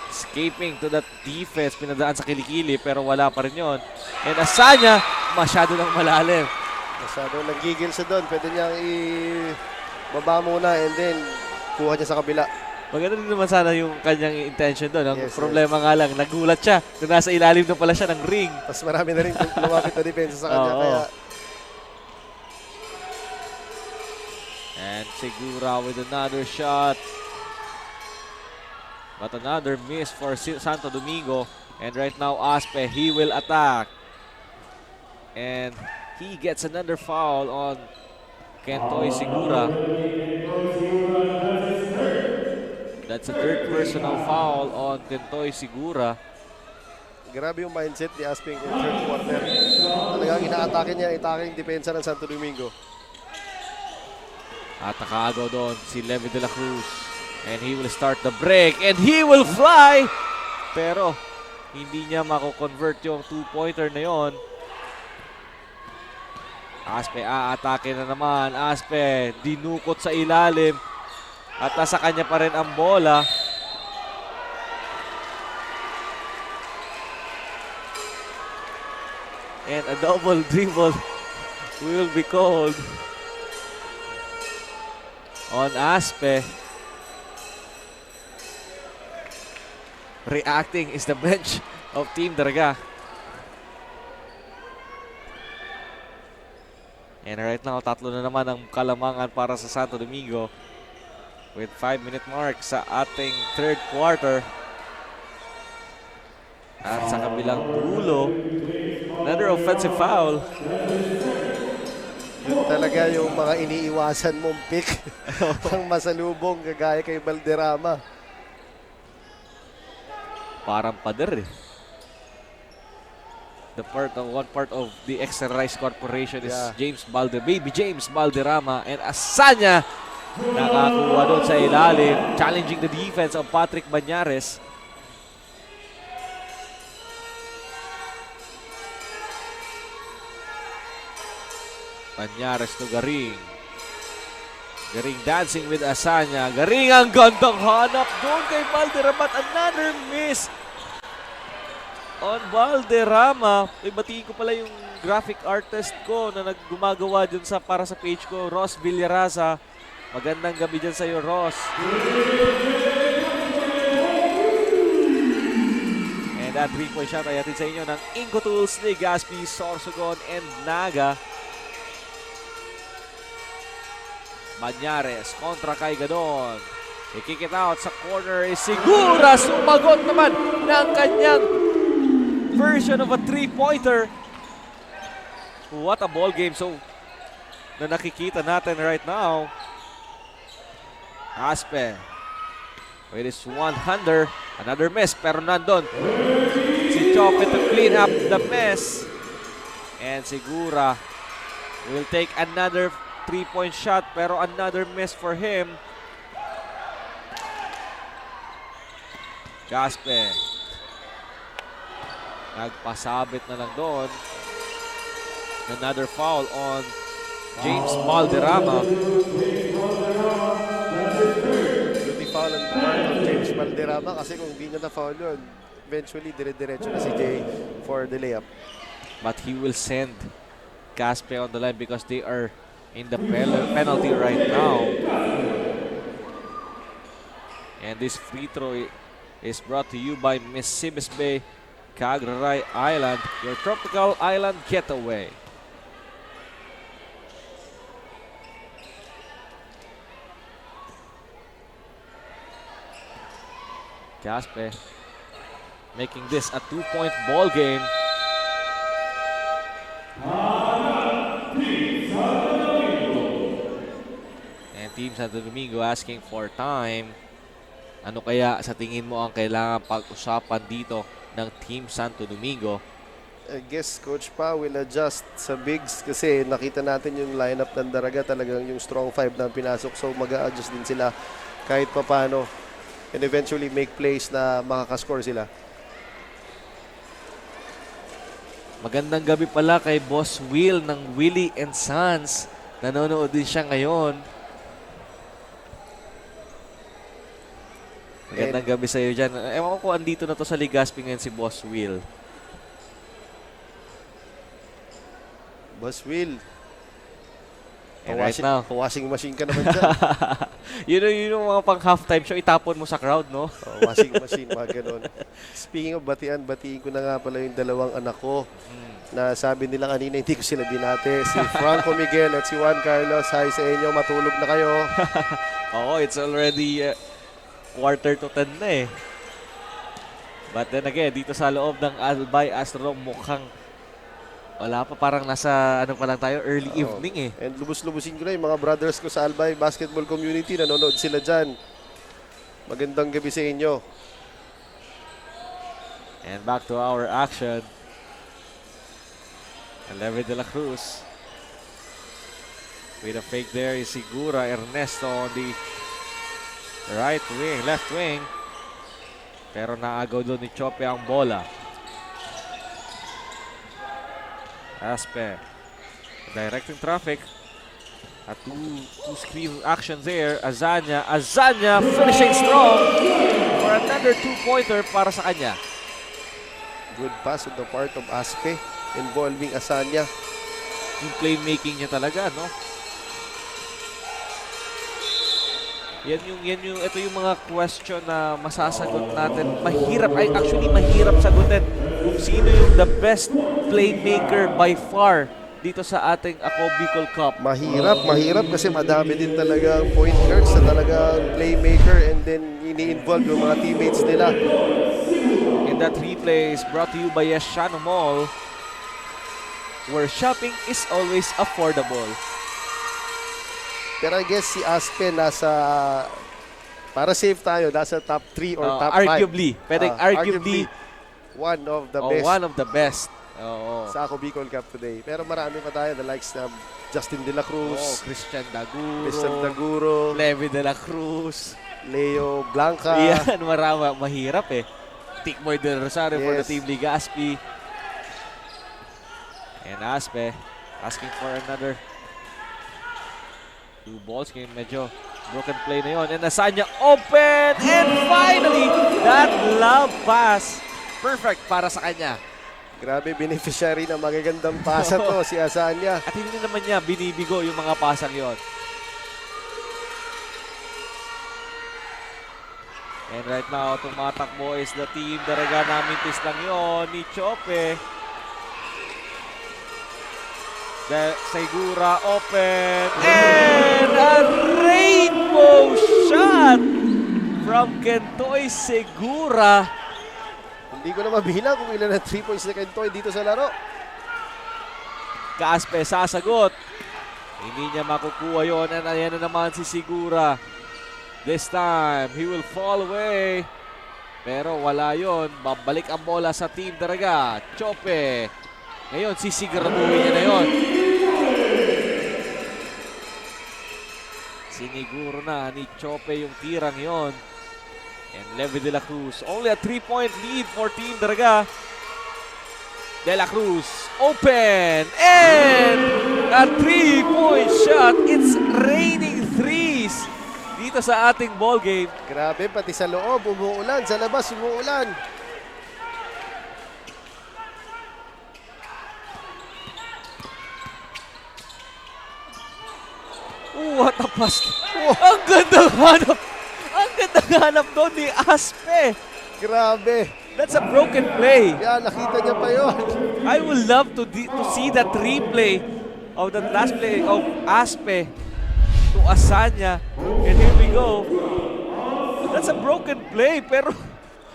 escaping to that defense. Pinadaan sa kilikili pero wala pa rin yun. And Asanya, masyado nang malalim. Masyado nagigil siya doon. Pwede niyang baba muna and then kuha niya sa kabila. Maganda din naman sana yung kanyang intention doon. Ang Yes, problema nga lang, nagulat siya na nasa ilalim na pala siya ng ring. Tapos marami na rin lumapit na depensa sa kanya. Oo. Kaya And Segura with another shot. But another miss for Santo Domingo. And right now, Aspe, he will attack. And he gets another foul on Kentoy Segura. That's a third personal foul on Kentoy Segura. grabe yung mindset ni Asping in third quarter. Talagang ina-atake niya, itake yung depensa ng Santo Domingo. At nakaagaw doon si Levy de la Cruz. And he will start the break. And he will fly! Pero hindi niya mako-convert yung two-pointer na yon. Aspe aatake na naman. Aspe dinukot sa ilalim. At nasa kanya pa rin ang bola. And a double dribble will be called on Aspe. Reacting is the bench of Team Daraga. And right now, tatlo na naman ang kalamangan para sa Santo Domingo with 5-minute mark sa ating third quarter. At sa kabilang dulo, another offensive foul. Yun talaga yung mga iniiwasan mong pick ang masalubong kagaya kay Valderrama. Parang pader eh. One part of the Extra Rice Corporation is James Baby James Valderrama, and Asanya nakakuha doon sa ilalim, challenging the defense of Patrick Banyares. Banyares to Garing. Garing dancing with Asanya. Garing ang gandang hanap doon kay Valderrama at another miss on Valderrama. Batiin ko pala yung graphic artist ko na naggumagawa dyan para sa page ko, Ross Villaraza. Magandang gabi dyan sa'yo, Ross. And that 3-point shot ay atin sa inyo ng Inco Tools, Legazpi, Sorsogon, and Naga. Banyares kontra kay Gadon. I-kick it out sa corner is Segura. Sumagot naman ng kanyang version of a 3-pointer. What a ball game so na nakikita natin right now. Aspe with his one-hander. Another miss pero nandun si Chope to clean up the mess. And Segura will take another 3-point shot pero another miss for him. Caspe nagpasabit na lang doon. Another foul on James Valderrama. Beauty foul on the part of James Valderrama kasi kung hindi niya na-foul yun, eventually dire-diretso na si Jay for the layup. But he will send Caspe on the line because they are in the penalty right now. And this free throw is brought to you by Miss Sibis Bay, Cagraray Island, your tropical island getaway. Caspe making this a 2-point ball game. Team Santo Domingo asking for time. Ano kaya sa tingin mo ang kailangan pag-usapan dito ng Team Santo Domingo? I guess Coach Pa will adjust sa bigs kasi nakita natin yung lineup ng Daraga, talagang yung strong five na pinasok. So mag-a-adjust din sila kahit papano and eventually make plays na makakascore sila. Magandang gabi pala kay Boss Will ng Willie and Sons. Nanonood din siya ngayon. Magandang gabi sa iyo dyan. Ewan ko kung andito na to sa Legazpi ngayon si Boss Will. Boss Will. And right now, washing machine ka naman dyan. yun yung mga pang halftime show, itapon mo sa crowd, no? Washing machine, mga ganun. Speaking of batiin ko na nga pala yung dalawang anak ko na sabi nila kanina hindi ko sila binate. Si Franco Miguel at si Juan Carlos. Hi sa inyo, matulog na kayo. Oo, it's already quarter to 10 na eh. But then again, dito sa loob ng Albay Astrodome, mukhang wala pa, parang nasa ano pa lang tayo, early evening eh. And lubos-lubusin ko na yung mga brothers ko sa Albay Basketball Community. Nanonood sila dyan. Magandang gabi sa inyo. And back to our action. Leve de la Cruz. With a fake there is Sigura Ernesto on the right wing, left wing. Pero naagaw doon ni Chope ang bola. Aspe directing traffic at two screen action there. Azanya finishing strong for another 2-pointer para sa kanya. Good pass on the part of Aspe involving Azanya. Yung playmaking niya talaga, no? Ito yung mga question na masasagot natin. Mahirap sagutin kung sino yung the best playmaker by far dito sa ating Ako Bicol Cup. Mahirap kasi madami din talagang point guards na talagang playmaker and then ini-involve yung mga teammates nila. And that replay is brought to you by Yeshano Mall, where shopping is always affordable. Pero I guess si Aspe para safe tayo, nasa top 3 or top 5. Arguably. Pwedeng arguably one of the best. One of the best. Sa Ako Bicol Cup today. Pero marami pa tayo, the likes ng Justin De La Cruz, Christian Daguro, Leve De La Cruz, Leo Blanca. Yan, mahirap eh. Tikmoy Del Rosario for the Team Legazpi. And Aspe asking for another 2 balls. Ngayon medyo broken play na yun. And Azanya open! And finally, that love pass. Perfect para sa kanya. Grabe, beneficiary na magagandang pasa to, si Azanya. At hindi naman niya binibigo yung mga pasang yon. And right now, tumatakbo is the team. Daraga namin tis lang yun ni Chope. Segura open. And a rainbow shot from Kentoy Segura. Hindi ko na mabilang kung ilan na 3 points na Kentoy dito sa laro. Kaaspe sasagot. Hindi niya makukuha yun. And ayan na naman si Segura. This time, he will fall away. Pero wala yun. Babalik ang bola sa Team Daraga. Chope. Ngayon, sisiguraduhin niya na yun. Siniguro na ni Chope yung tirang yon. And Leve De La Cruz, only a 3-point lead for Team Daraga. De La Cruz, open! And a 3-point shot. It's raining threes dito sa ating ball game. Grabe, pati sa loob, umuulan. Sa labas, umuulan. What a pass. Ang gandang hanap. Ang gandang hanap doon ni Aspe. Grabe. That's a broken play. Yeah, nakita niya pa yun. I would love to see that replay of that last play of Aspe to Azanya. And here we go. That's a broken play. Pero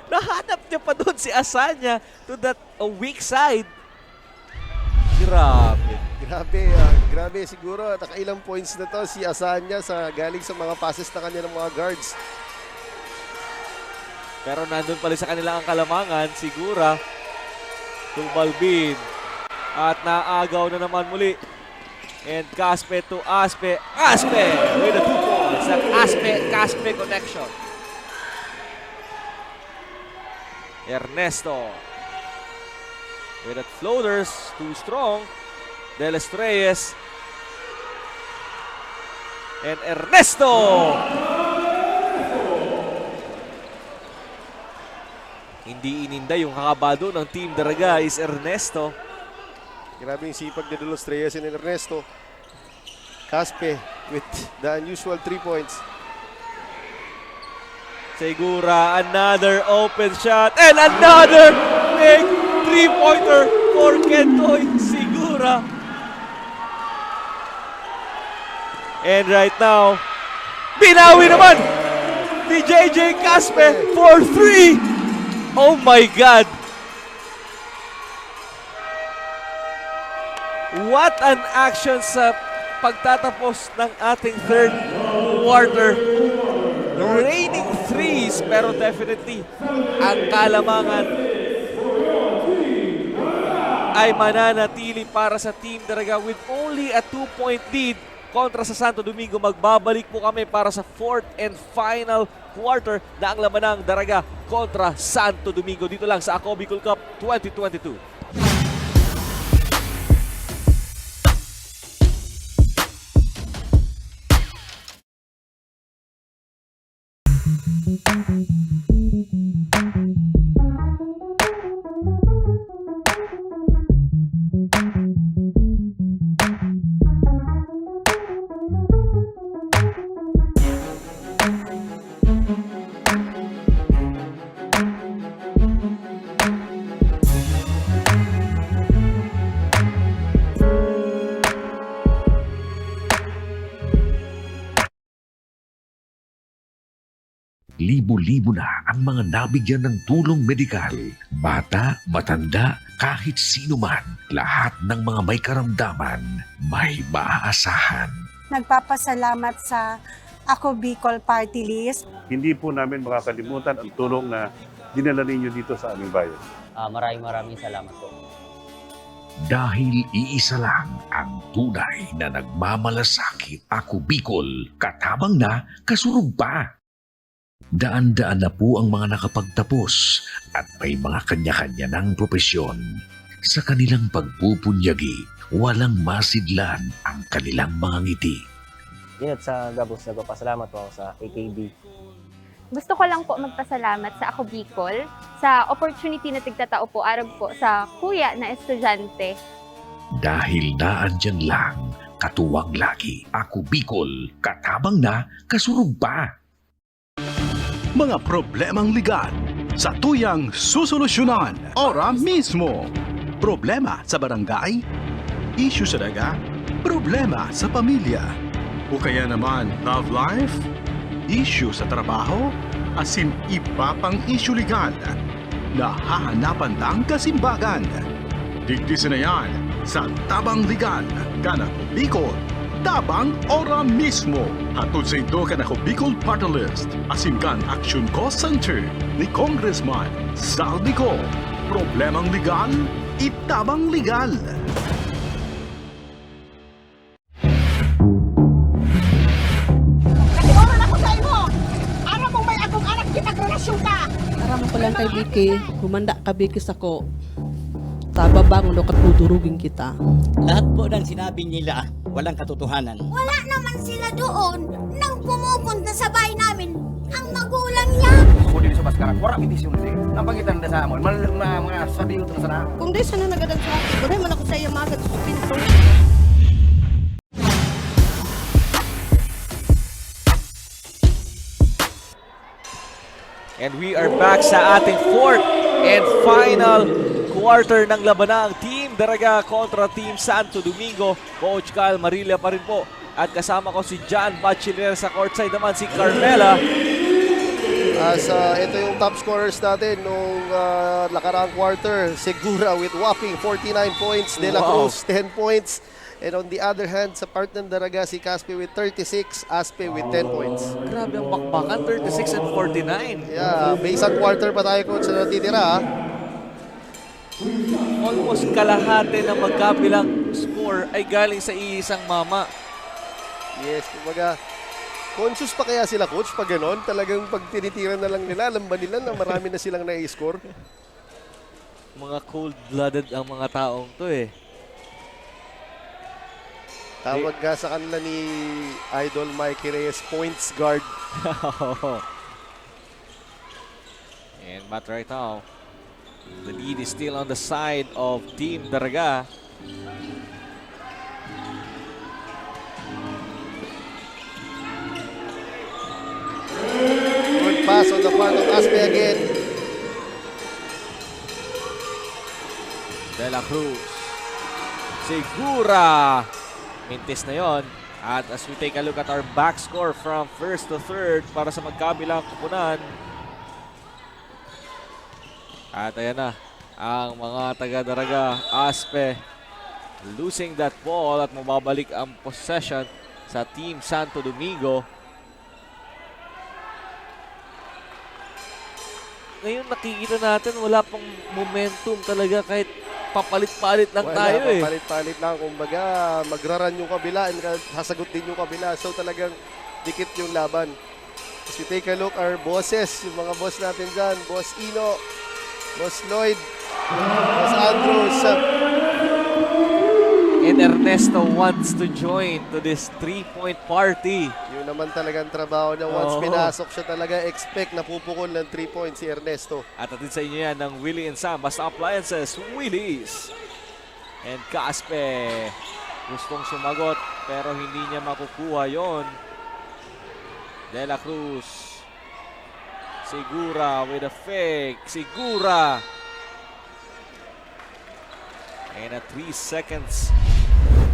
nahanap niya pa doon si Azanya to that weak side. Grabe. Grabe siguro. Nakailang points na to si Azanya galing sa mga passes na kanya ng mga guards. Pero nandun pala sa kanila ang kalamangan, Segura. Tumalbin. At naagaw na naman muli. And Caspe to Aspe. Aspe with the 2 points. Ang Aspe-Caspe connection. Ernesto. With that floaters. Too strong. Del Estrellas. And Ernesto. Hindi ininda yung kakabado ng Team Daraga is Ernesto. Grabe yung sipag ni De Los Reyes and Ernesto. Caspe with the unusual 3 points. Segura, another open shot and another big 3-pointer for Kentoy Segura. And right now, binawi naman ni JJ Caspe for 3. Oh my God! What an action sa pagtatapos ng ating third quarter. Raining threes, pero definitely ang kalamangan ay mananatili para sa Team Daraga with only a 2-point lead kontra sa Santo Domingo. Magbabalik po kami para sa fourth and final quarter na ang laban ng Daraga kontra Santo Domingo dito lang sa Ako Bicol Cup 2022. Libo-libo na ang mga nabigyan ng tulong medikal. Bata, matanda, kahit sino man, lahat ng mga may karamdaman, may maaasahan. Nagpapasalamat sa Ako Bicol Party List. Hindi po namin makakalimutan ang tulong na dinala ninyo dito sa aming bayan. Maraming salamat po. Dahil iisa lang ang tunay na nagmamalasakit. Ako Bicol, katabang na, kasurog pa. Daan-daan na po ang mga nakapagtapos at may mga kanya-kanya ng propesyon. Sa kanilang pagpupunyagi, walang masidlan ang kanilang mga ngiti. Ingat sa Gabos, nagpapasalamat po ako sa AKB. Gusto ko lang po magpasalamat sa Ako Bicol sa opportunity na tigtatao po arag po sa kuya na estudyante. Dahil naandyan lang, katuwang lagi. Ako Bicol, katabang na, kasurog pa. Mga problemang legal sa tuyang susolusyonan ora mismo. Problema sa barangay, issue sa daga, problema sa pamilya, o kaya naman love life, issue sa trabaho, asin iba pang issue legal na hahanapan ng kasimbagan. Digdisin na yan sa Tabang Legal, Kanako Bicol. Tabang ora mismo. Hatod sa ito ka na Bicol Party List. Asinkan Action Cost Center ni Congressman Saldico. Problemang legal, itabang legal. Nagsimulan ako sa imo. Aram mo may akong anak kinagrelasyon ka. Aram ko lang kay Vicky, humanda ka Vicky sako. Tababang no katutulugin kita. Lahat po ng sinabi nila, walang katotohanan. Wala naman sila doon nang pumupunta sa bahay namin ang magulang niya. Kung di sa Baskara, wala petisyon din. Ang pangitan na sa amon, mga sabi ito na sana. Kung di sana nagadan sa akin, wala man ako sa iyo magad sa pinto. And we are back sa ating fourth and final quarter ng labanang Team Daraga kontra Team Santo Domingo. Coach Cal Marilla pa rin po. At kasama ko si John Bachiller, sa courtside naman si Carmela. Ito yung top scorers natin nung nakaraang quarter. Segura with whopping 49 points. De La Cruz 10 points. And on the other hand, sa part ng Daraga, si Caspe with 36, Aspe with 10 points. Grabe ang bakbakan, 36 and 49. Yeah, may isang quarter pa tayo, coach, na natitira. almost kalahati ng magkabilang score ay galing sa iisang mama. Yes, kumbaga, conscious pa kaya sila coach pag gano'n? Talagang pag tinitira na lang nila, alam ba nila na marami na silang nai-score? Mga cold-blooded ang mga taong to eh. Tawag nga sa kanila ni Idol Mikey Reyes, points guard. But right now, the lead is still on the side of Team Daraga. Good pass on the part of Aspe again. De La Cruz. Segura. Mintis na yon. At as we take a look at our back score from first to third para sa magkabilang kupunan. At ayan na, ang mga taga-Daraga, Aspe, losing that ball at mababalik ang possession sa Team Santo Domingo. Ngayon nakikita natin wala pang momentum talaga kahit papalit-palit lang tayo eh. Papalit-palit lang. Kumbaga, magraran yung kabila and sasagot din yung kabila. So talagang dikit yung laban. As we take a look, our bosses, yung mga boss natin dyan, Boss Ino, Boss Lloyd, Boss Andrews, and Ernesto wants to join to this 3-point party. Yun naman talagang trabaho niya. Once pinasok siya talaga, expect na pupukol ng 3 points si Ernesto. At atin sa inyo yan ng Willie and Sam. Basta Appliances, Willie's. And Caspe, gustong sumagot pero hindi niya makukuha yon. De La Cruz. Segura with a fake. Segura. And 3 seconds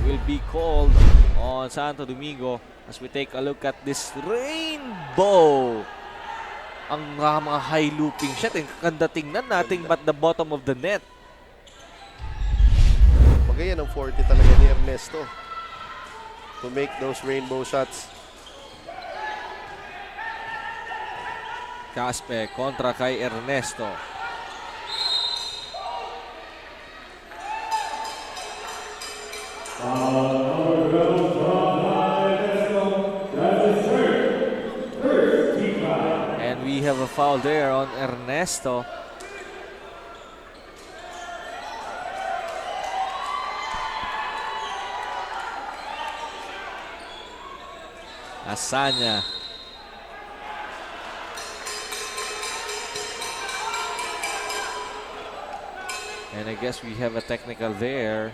will be called on Santo Domingo as we take a look at this rainbow. Ang mga high looping shot. Kanda tingnan natin but the bottom of the net. Magayan ang 40 talaga ni Ernesto to make those rainbow shots. Caspe kontra kay Ernesto. And we have a foul there on Ernesto. Asanya. And I guess we have a technical there.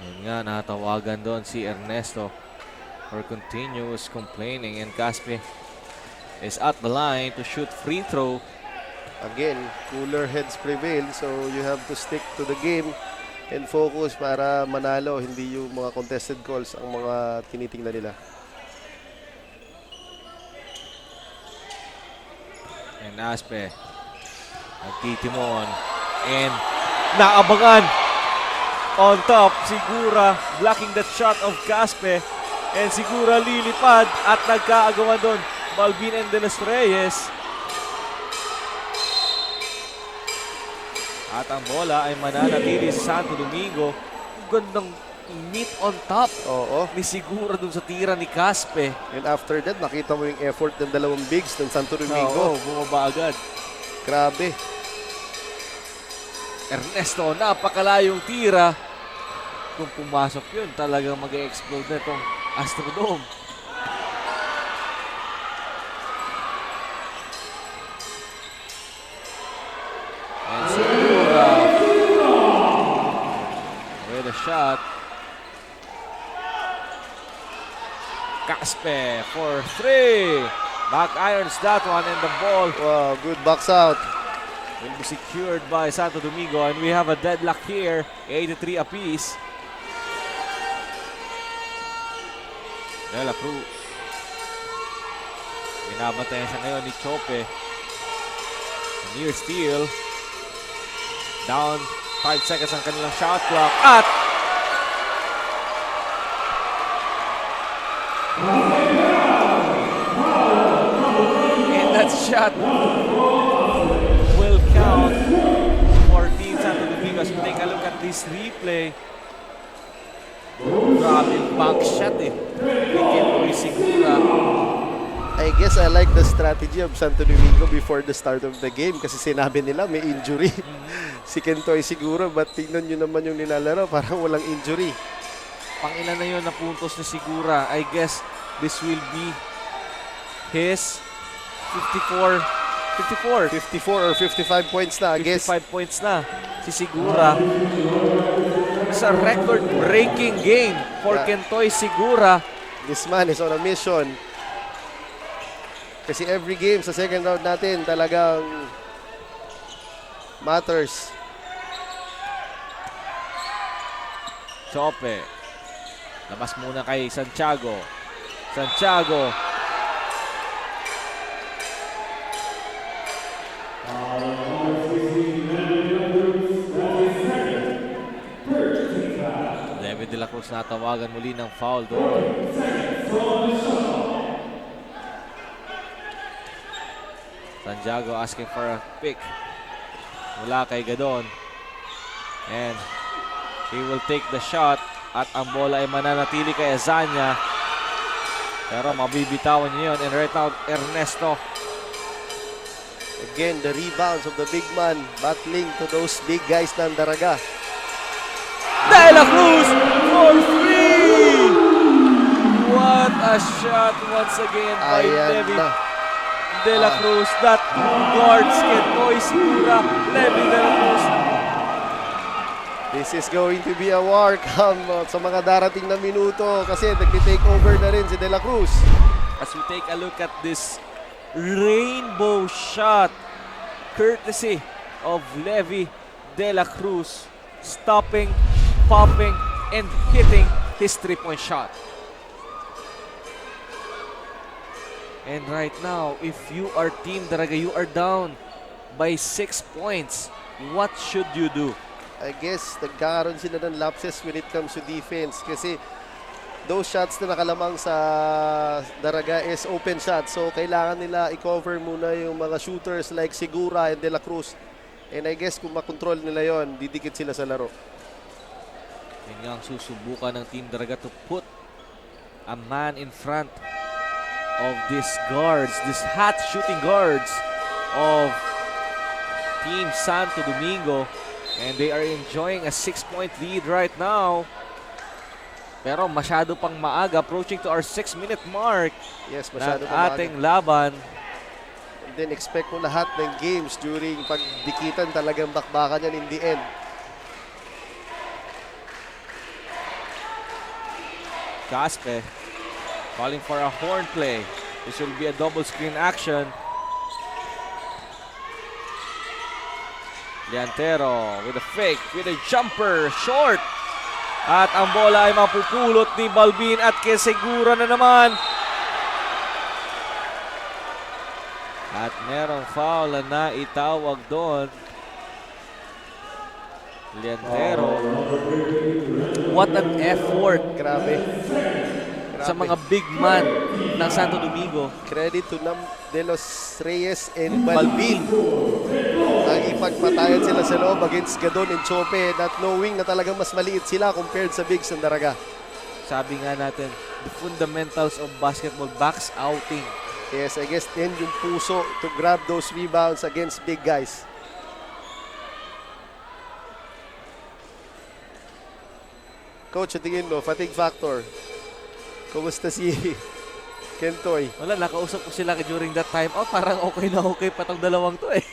Yun nga, natawagan doon si Ernesto for continuous complaining, and Caspe is at the line to shoot free throw. Again, cooler heads prevail, so you have to stick to the game and focus para manalo, hindi yung mga contested calls ang mga tinitingnan nila. And Aspe nagtitimon and naabangan on top. Segura blocking that shot of Caspe, and Segura lilipad at nagkaagawan doon Balvin and De Los Reyes. At ang bola ay mananatili sa Santo Domingo. Gandang meet on top. Oo. Ni Segura dun sa tira ni Caspe. And after that, nakita mo yung effort ng dalawang bigs ng Santo Domingo. Oo, bumaba agad. Grabe. Ernesto, napakalayong tira. Kung pumasok yun, talagang mag-explode na itong Astrodome. And Segura with a shot. Caspe for 3. Back irons that one, and the ball. Wow, good box out. Will be secured by Santo Domingo, and we have a deadlock here. 83 apiece. De La Cruz. Binabantayan siya ngayon ni Chope. Near steal. Down 5 seconds ang kanilang shot clock. At shot will count for Team Santo Domingo. As we take a look at this replay. Grabe yung bank shot eh. Ni Segura. I guess I like the strategy of Santo Domingo before the start of the game kasi sinabi nila may injury. Si Kentoy siguro, but tingnan nyo naman yung nilalaro, parang walang injury. Pangilan na yun na puntos ni Segura. I guess this will be his 54 or 55 points na, I guess. 55 points na si Segura. It's a record-breaking game for Kentoy Segura. This man is on a mission. Kasi every game sa second round natin talagang matters. Chope. Labas muna kay Santiago. Santiago. Levi De La Cruz natawagan muli ng foul doon. Santiago asking for a pick mula kay Gadon. And he will take the shot at ang bola ay mananatili kay Azanya. Pero mabibitawan niya yun. And right now, Ernesto. Again, the rebounds of the big man battling to those big guys ng Daraga. De La Cruz for free! What a shot once again by Levi De La Cruz. That guards Kentoy Segura. Levi De La Cruz. This is going to be a war come sa mga darating na minuto kasi nag-take over na rin si De La Cruz. As we take a look at this rainbow shot courtesy of Levi De La Cruz, stopping, popping, and hitting his three-point shot. And right now, if you are Team Daraga, you are down by 6 points. What should you do? I guess nagkakaroon sila ng lapses when it comes to defense kasi those shots na nakalamang sa Daraga is open shots. So kailangan nila i-cover muna yung mga shooters like Segura and De La Cruz. And I guess kung makontrol nila yon, didikit sila sa laro. Yun nga ang susubukan ng Team Daraga to put a man in front of these guards, these hot shooting guards of Team Santo Domingo. And they are enjoying a 6-point lead right now. Pero masyado pang maaga, approaching to our 6-minute mark. Yes, masyado pang ating laban. And then expect mo lahat ng games during pagdikitan talagang bakbakan yan in the end. Caspe calling for a horn play. This will be a double screen action. Liantero with a fake, with a jumper, short. At ang bola ay mapupulot ni Balbin at kay Segura na naman. At merong foul na naitawag doon. Liantero. What an effort. Grabe. Sa mga big man ng Santo Domingo. Credit to De Los Reyes and Balbin. Ipagpatayan sila sa loob against Gadon and Chope, not knowing na talagang mas maliit sila compared sa bigs ng Daraga. Sabi nga natin, the fundamentals of basketball, backs outing. Yes, I guess yan yung puso to grab those rebounds against big guys. Coach, tingin mo, fatigue factor. Kumusta si Kentoy? Wala, nakausap ko sila during that time. Oh, parang okay na okay pa tong dalawang to eh.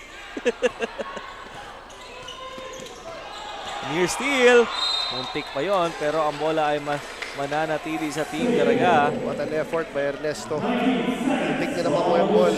Near steal. Muntik pa yon, pero ang bola ay mananatili sa Team Daraga. What an effort by Ernesto. Muntik na naman mo yung ball.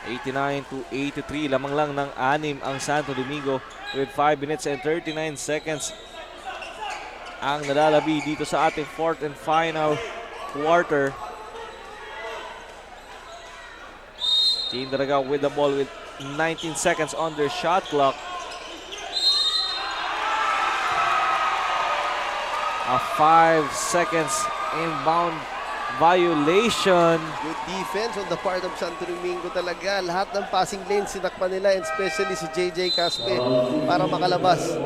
89-83, lamang lang ng 6 ang Santo Domingo with 5 minutes and 39 seconds ang nalalabi dito sa ating fourth and final quarter. Team Daraga with the ball with 19 seconds on their shot clock. A 5 seconds inbound violation. Good defense on the part of Santo Domingo talaga. Lahat ng passing lanes sinakpan nila, and especially si JJ Caspe para makalabas.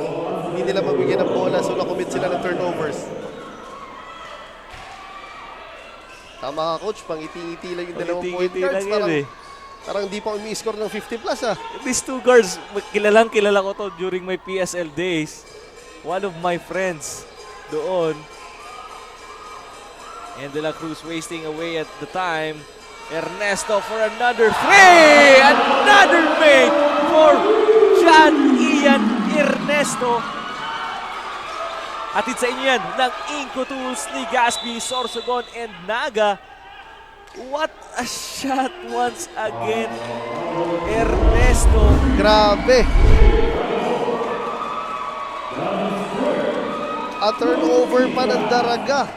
Hindi nila mabigyan ng bola, so nakumit sila ng turnovers. Tama ka, coach, pangiti-ngiti lang yung dalawang point guards. Parang di pa umi-score ng 50 plus ah. These two guards, kilala ko to during my PSL days. One of my friends doon. And De La Cruz wasting away at the time. Ernesto for another three! Another make for John Ian Ernesto. Atid sa inyo yan ng Inco Tools ni Gaspi, Sorsogon, and Naga. What a shot once again. Ernesto. Grabe. A turnover pa ng Daraga.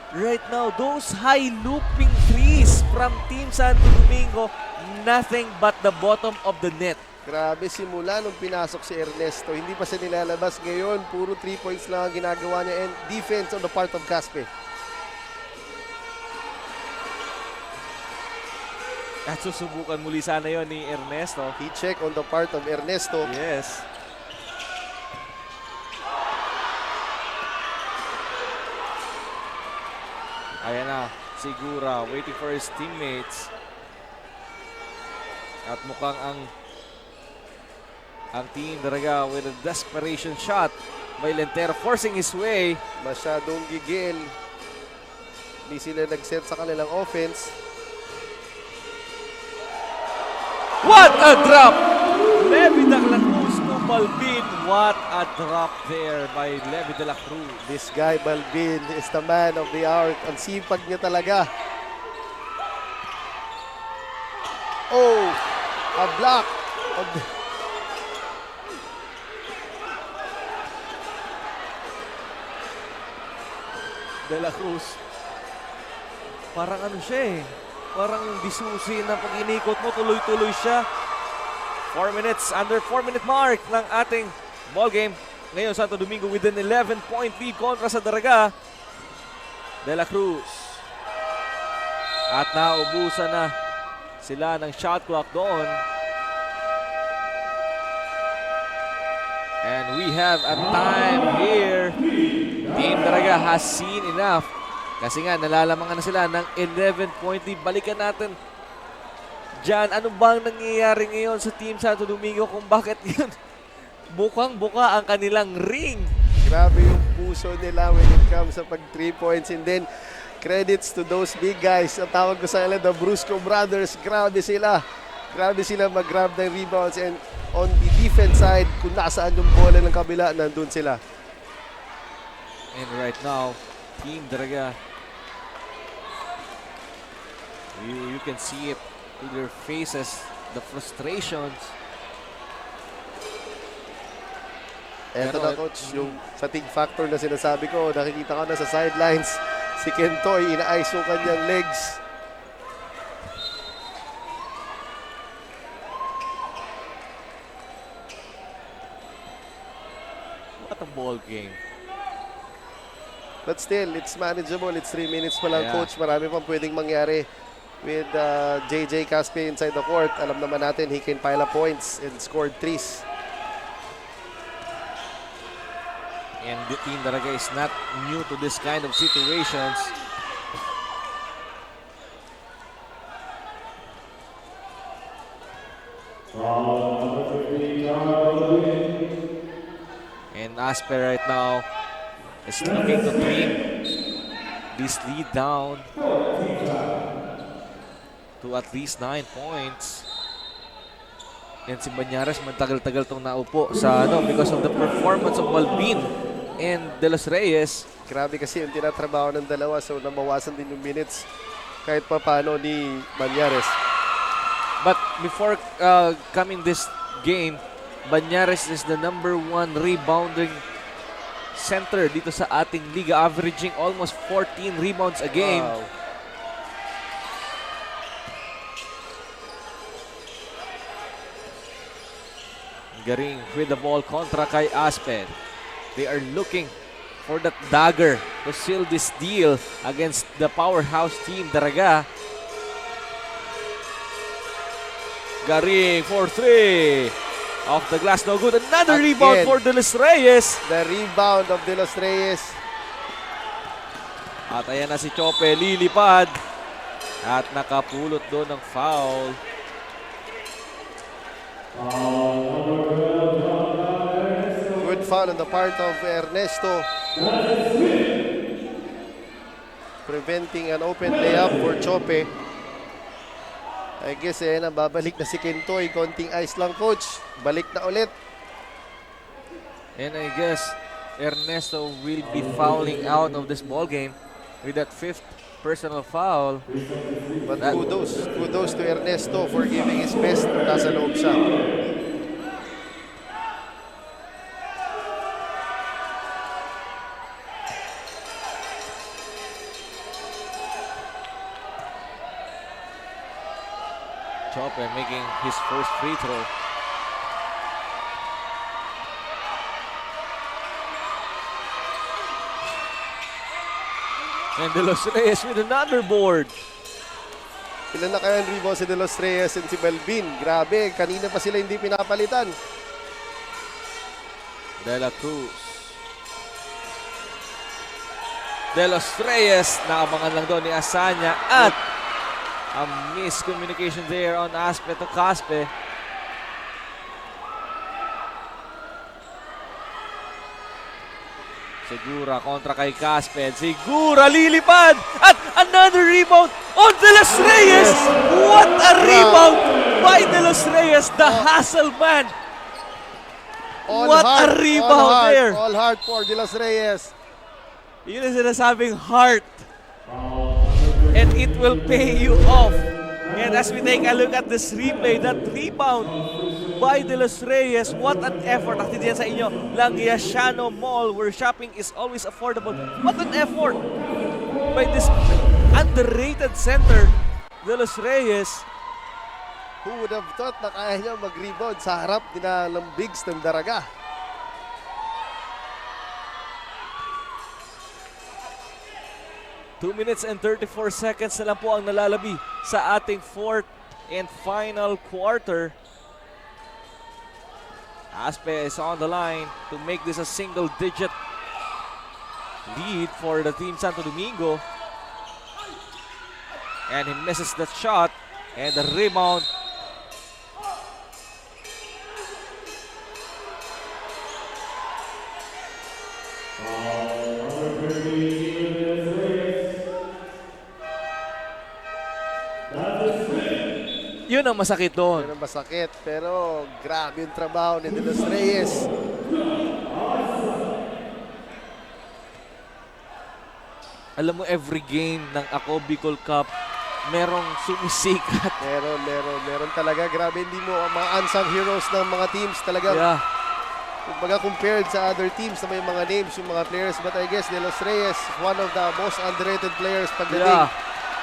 Right now, those high looping threes from Team Santo Domingo, nothing but the bottom of the net. Grabe, simula nung pinasok si Ernesto, hindi pa siya nilalabas. Ngayon, puro 3 points lang ang ginagawa niya and defense on the part of Caspe. At susubukan muli sana yon ni Ernesto. He check on the part of Ernesto. Yes. Ayan na, Sigura waiting for his teammates. At mukhang ang Team Daraga with a desperation shot by Lentero forcing his way. Masyadong gigil. Hindi sila nag-set sa kanilang offense. What a drop! Levi De La Cruz to Balbin. What a drop there by Levi De La Cruz. This guy, Balbin, is the man of the hour. Ang sipag niya talaga. Oh, a block. De La Cruz. Parang ano siya eh. Parang disusi na pag inikot mo, tuloy-tuloy siya. 4 minutes, under 4-minute mark ng ating ball game. Ngayon, Santo Domingo with an 11-point lead kontra sa Daraga. De La Cruz. At naubusan na sila ng shot clock doon. And we have a time here. Team Daraga has seen enough. Kasi nga, nalalamangan na sila ng 11-point lead. Balikan natin. Jan, ano bang nangyayari ngayon sa Team Santo Domingo kung bakit yun bukang-buka ang kanilang ring? Grabe yung puso nila when it comes sa pag 3 points. And then, credits to those big guys. Ang tawag ko sa kanila, the Brusco Brothers. Grabe sila. Grabe sila mag-grab ng rebounds. And on the defense side, kung nasaan yung bola ng kabila, nandun sila. And right now, Team Daraga, you can see it to their faces, the frustrations. Eto na, coach, yung fatigue factor na sinasabi ko. Nakikita ko na sa sidelines. Si Kentoy, ina-ice yung kanyang legs. What a ball game. But still, it's manageable. It's 3 minutes pa lang, Yeah. coach. Marami pang pwedeng mangyari with JJ Caspe inside the court. Alam naman natin, he can pile up points and score threes. And the Team Daraga is not new to this kind of situations. And Asper right now is looking to trim this lead down to at least 9 points. And si Banyares matagal-tagal itong naupo sa because of the performance of Balbin and De Los Reyes. Grabe kasi yung tinatrabaho ng dalawa, so namawasan din yung minutes kahit pa paano ni Banyares. But before coming this game, Banyares is the #1 rebounding center dito sa ating liga, averaging almost 14 rebounds a game. Wow. Garing with the ball kontra kay Aspen. They are looking for that dagger to seal this deal against the powerhouse team Daraga. Garing for 3. Off the glass, no good. Another Again, rebound for De Los Reyes. The rebound of De Los Reyes. At ayan na si Chope, lilipad. At nakapulot doon ng foul. Good foul on the part of Ernesto. Preventing an open layup for Chope. I guess babalik na si Kintoy. Konting ice lang, coach. Balik na ulit. And I guess Ernesto will be fouling out of this ball game with that 5th personal foul. But kudos to Ernesto for giving his best nung nasa loob siya. Chope making his first free throw. And De Los Reyes with another board. Ilan na kaya ang rebound si De Los Reyes and si Melvin? Grabe, kanina pa sila hindi pinapalitan. De La Cruz. De Los Reyes, naabangan lang doon ni Asanya at a miscommunication there on Aspe to Caspe. Segura kontra kay Caspe. Segura lilipad at another rebound on De Los Reyes. What a rebound by De Los Reyes, the hustle man. What a rebound there. All heart for De Los Reyes. Yun ang sinasabing heart. And it will pay you off. And as we take a look at this replay, that rebound by De Los Reyes, what an effort. Nakita diyan sa inyo, Langiasiano Mall, where shopping is always affordable. What an effort by this underrated center, De Los Reyes. Who would have thought na kaya niya mag-rebound sa harap ng bigs ng Daraga? Two minutes and 34 seconds na lang po ang nalalabi sa ating 4th and final quarter. Aspe is on the line to make this a single-digit lead for the team Santo Domingo. And he misses the shot and the rebound. Yun ang masakit doon. Yun ang masakit, pero grabe yung trabaho ni De Los Reyes. Alam mo, every game ng Ako Bicol Cup, merong sumisikat. Meron talaga. Grabe, hindi mo ang mga unsung heroes ng mga teams talaga. Yeah. Kumbaga compared sa other teams na may mga names, yung mga players. But I guess De Los Reyes, one of the most underrated players pagdating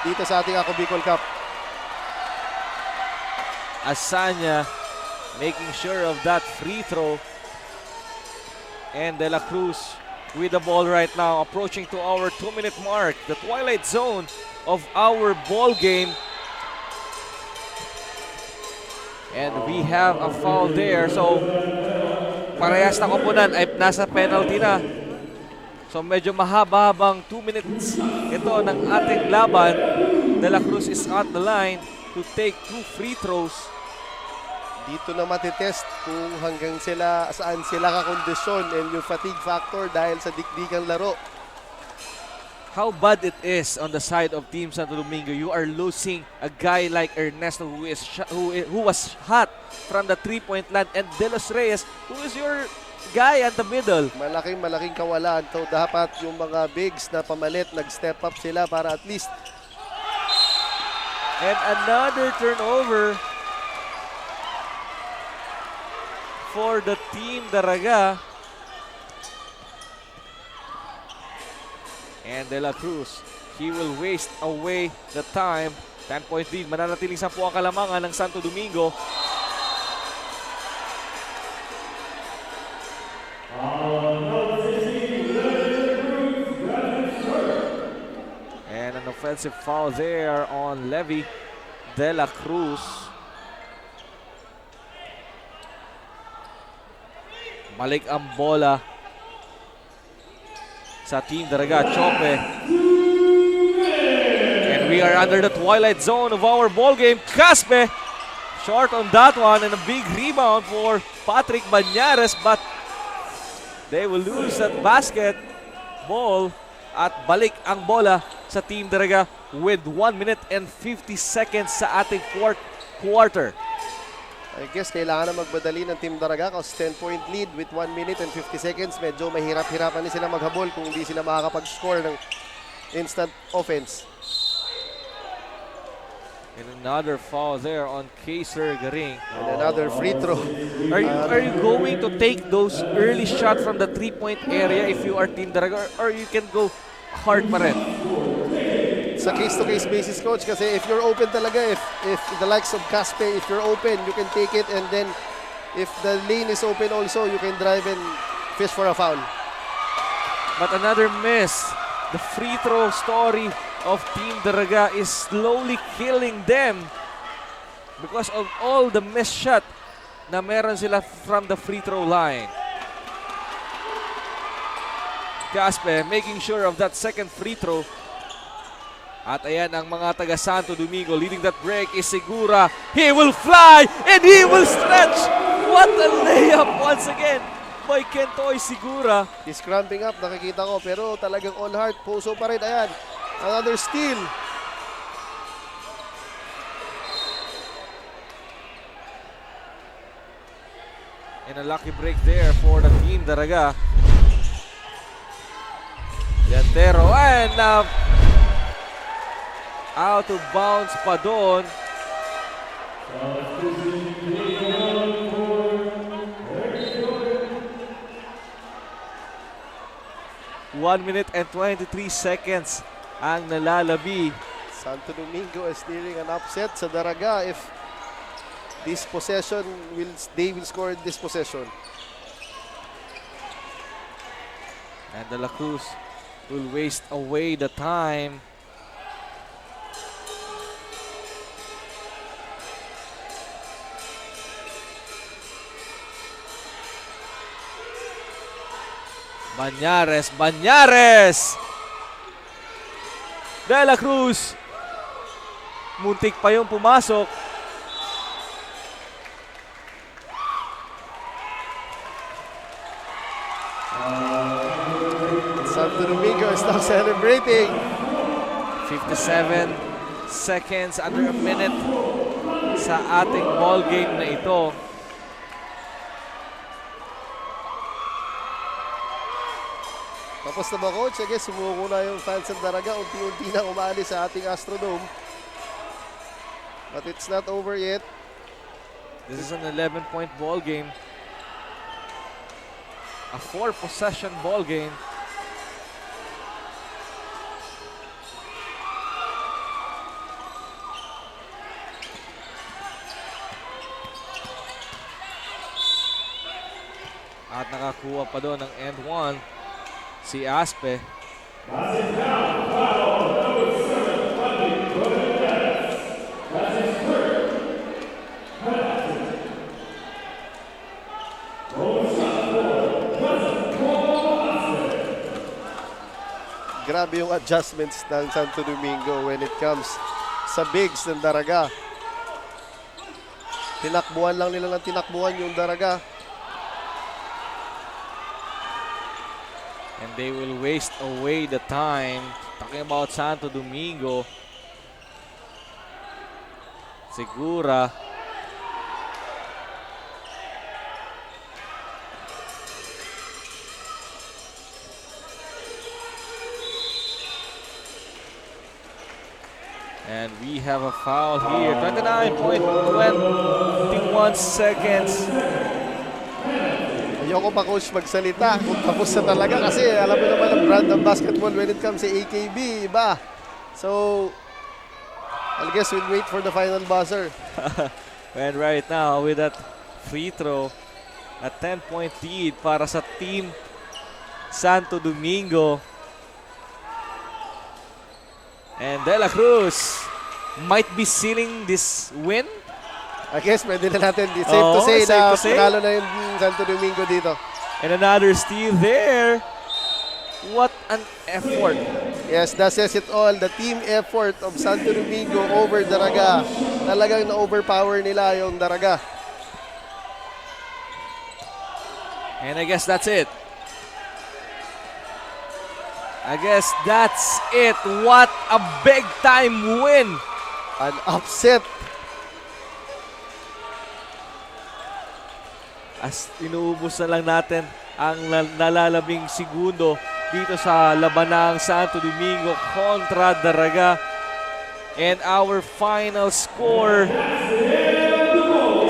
dito sa ating Ako Bicol Cup. Asanya making sure of that free throw. And De La Cruz with the ball right now, approaching to our 2-minute mark, the twilight zone of our ball game. And we have a foul there. So, parehas na koponan ay nasa penalty na. So, medyo mahaba-habang 2 minutes ito ng ating laban. De La Cruz is on the line to take 2 free throws. Dito na matitest kung hanggang saan sila kakondisyon and yung fatigue factor dahil sa dikdikang laro. How bad it is on the side of Team Santo Domingo. You are losing a guy like Ernesto who was hot from the 3-point line, and De Los Reyes who is your guy at the middle. Malaking kawalan. So dapat yung mga bigs na pamalit, nag-step up sila para at least. And another turnover for the Team Daraga. And De La Cruz, he will waste away the time. 10-point lead, mananatiling 10 ang kalamangan ng Santo Domingo. And an offensive foul there on Levy De La Cruz. Balik ang bola sa Team Daraga. Chope. And we are under the twilight zone of our ball game. Caspe short on that one, and a big rebound for Patrick Banyares, but they will lose that basketball at balik ang bola sa Team Daraga with 1 minute and 50 seconds sa ating fourth quarter. I guess kailangan na magbadali ng Team Daraga kasi 10-point lead with 1 minute and 50 seconds. Medyo mahirap-hirapan din sila maghabol kung hindi sila makakapag-score ng instant offense. And another foul there on Kaiser Garing. And another free throw. Are you going to take those early shots from the 3-point area if you are Team Daraga, or you can go hard pa rin? Sa case-to-case basis, coach, kasi if you're open talaga, if the likes of Caspe, if you're open, you can take it, and then if the lane is open also, you can drive and fish for a foul. But another miss. The free throw story of Team Daraga is slowly killing them because of all the missed shot na meron sila from the free throw line. Caspe making sure of that second free throw. At ayan ang mga taga Santo Domingo. Leading that break is Segura. He will fly and he will stretch. What a layup once again by Kentoy Segura. He's cramping up, nakikita ko, pero talagang all heart, puso pa rin. Ayan, another steal. And a lucky break there for the Team Daraga. Yantero and out of bounds pa doon. 1 minute and 23 seconds ang nalalabi. Santo Domingo is nearing an upset sa Daraga if this possession they will score this possession. And De La Cruz will waste away the time. Banyares! De La Cruz! Muntik pa yung pumasok. Santo Domingo is now celebrating. 57 seconds, under a minute sa ating ball game na ito. Tapos na ba, coach? I guess sumuko na yung fans ng Daraga. Unti-unti na umaalis sa ating Astrodome. But it's not over yet. This is an 11-point ball game. A 4-possession ball game. At nakakuha pa doon ng end one si Aspe. Grabe yung adjustments ng Santo Domingo when it comes sa bigs ng Daraga. Tinakbuhan lang nila ng tinakbuhan yung Daraga. And they will waste away the time. Talking about Santo Domingo. Segura. And we have a foul here. 29.21 seconds Ayoko pa coach magsalita kung tapos na talaga kasi alam mo naman ang brand ng basketball when it comes sa AKB, iba. So, I guess we'll wait for the final buzzer. And right now, with that free throw, a 10-point lead para sa Team Santo Domingo. And De La Cruz might be sealing this win. I guess pwede na natin. It's safe to say na panalo na yung Santo Domingo dito. And another steal there. What an effort. Yes, that says it all. The team effort of Santo Domingo over Daraga. Talagang na-overpower nila yung Daraga. And I guess that's it. I guess that's it. What a big time win. An upset. As inuubos na lang natin ang nalalabing segundo dito sa labanang Santo Domingo kontra Daraga. And our final score,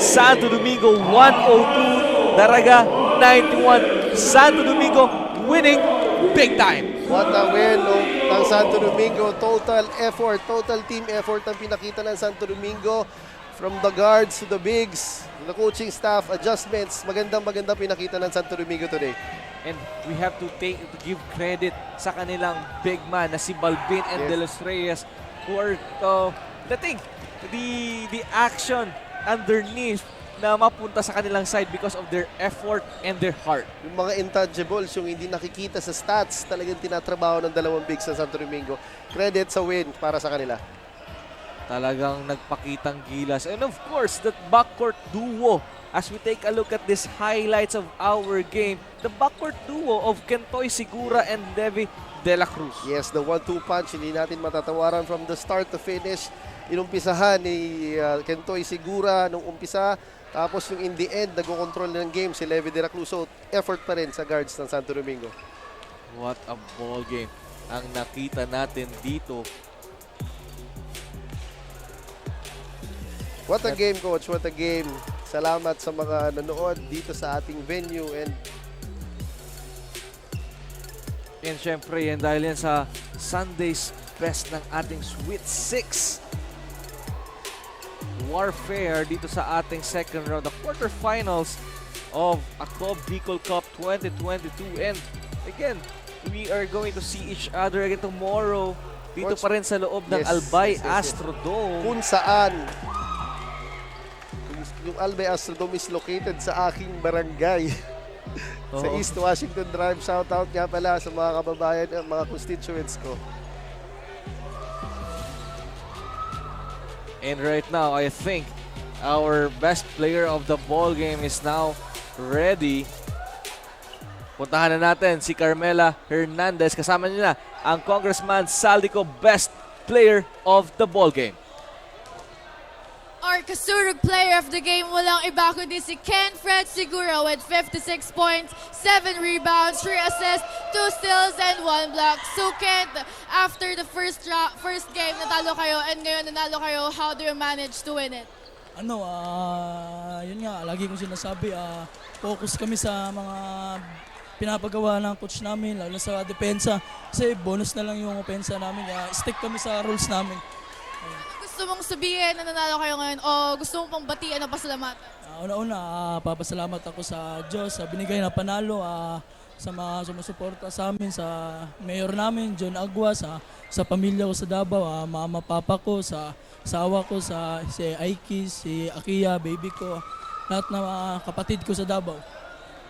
Santo Domingo 102, Daraga 91. Santo Domingo winning big time. What a win ng Santo Domingo. Total effort, total team effort ang pinakita ng Santo Domingo. From the guards to the bigs, the coaching staff, adjustments, magandang pinakita ng Santo Domingo today. And we have to give credit sa kanilang big man na si Balbin and De Los Reyes, who are the action underneath na mapunta sa kanilang side because of their effort and their heart. Yung mga intangibles, yung hindi nakikita sa stats, talagang tinatrabaho ng dalawang bigs sa Santo Domingo. Credit sa win para sa kanila. Talagang nagpakitang gilas. And of course, that backcourt duo. As we take a look at these highlights of our game, the backcourt duo of Kentoy Sigura and Devi De La Cruz. Yes, the 1-2 punch, hindi natin matatawaran from the start to finish. Inumpisahan ni Kentoy Sigura nung umpisa. Tapos yung in the end, nag-control ng game si Levi De La Cruz. So, effort pa rin sa guards ng Santo Domingo. What a ball game ang nakita natin dito. What a game, Coach. What a game. Salamat sa mga nanood dito sa ating venue. And syempre, yan dahil yan sa Sunday's best ng ating Sweet 6 warfare dito sa ating second round, the quarterfinals of ACOB Bicol Cup 2022. And again, we are going to see each other again tomorrow dito pa rin sa loob ng Albay Astrodome. Kung saan yung Albay Astrodome is located sa aking barangay. Sa East Washington Drive. Shoutout nga pala sa mga kababayan at mga constituents ko. And right now, I think our best player of the ball game is now ready. Puntahan na natin si Carmela Hernandez. Kasama niya na ang Congressman Saldico, best player of the ball game. Our kasurug player of the game, walang iba kundi si Ken Fred Sigura with 56 points, 7 rebounds, 3 assists, 2 steals, and 1 block. So Ken, after the first game, natalo kayo, and ngayon nanalo kayo, how do you manage to win it? Yun nga, lagi kong sinasabi, focus kami sa mga pinapagawa ng coach namin, lalo sa depensa. Kasi bonus na lang yung opensa namin, stick kami sa rules namin. Gusto mong sabihin na nanalo kayo ngayon o gusto mong pang batian ng pasalamatan? Una-una, papasalamat ako sa Diyos sa binigay na panalo, sa mga sumusuporta sa amin, sa mayor namin, John Agua, sa pamilya ko sa Davao, mama, papa ko, sa asawa ko, si Aiki, si Akia, baby ko, lahat na kapatid ko sa Davao.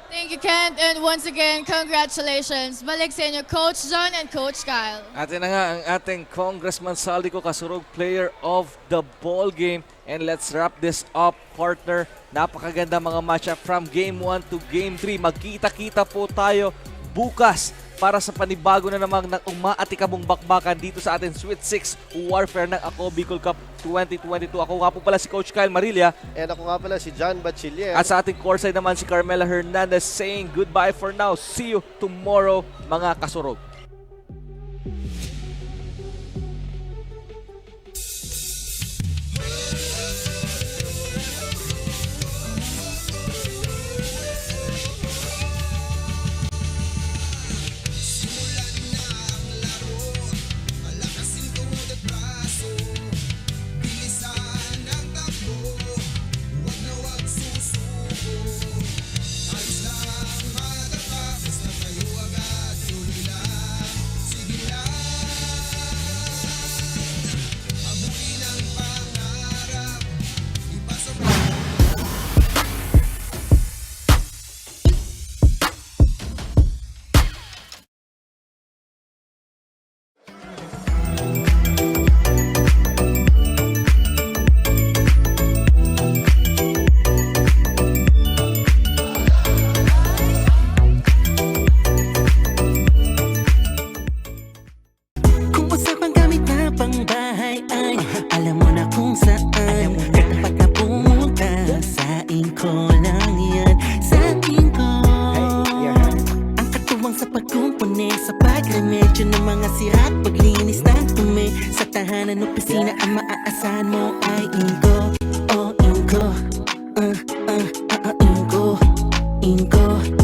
Thank you, Kent. And once again, congratulations. Balik sa inyo, Coach John and Coach Kyle. Atin na nga ang ating Congressman Saldico, kasurog player of the ball game. And let's wrap this up, partner. Napakaganda mga matchup from Game 1 to Game 3. Magkita-kita po tayo bukas para sa panibago na namang umaatikabong bakbakan dito sa ating Sweet 6 Warfare ng ACOB Bicol Cup 2022. Ako nga po pala si Coach Kyle Marilla. And ako nga pala si John Bachiller. At sa ating courtside naman si Carmela Hernandez saying goodbye for now. See you tomorrow mga kasurog. na ang maaasahan mo ay Inko. Oh, Inko. Inko. Inko.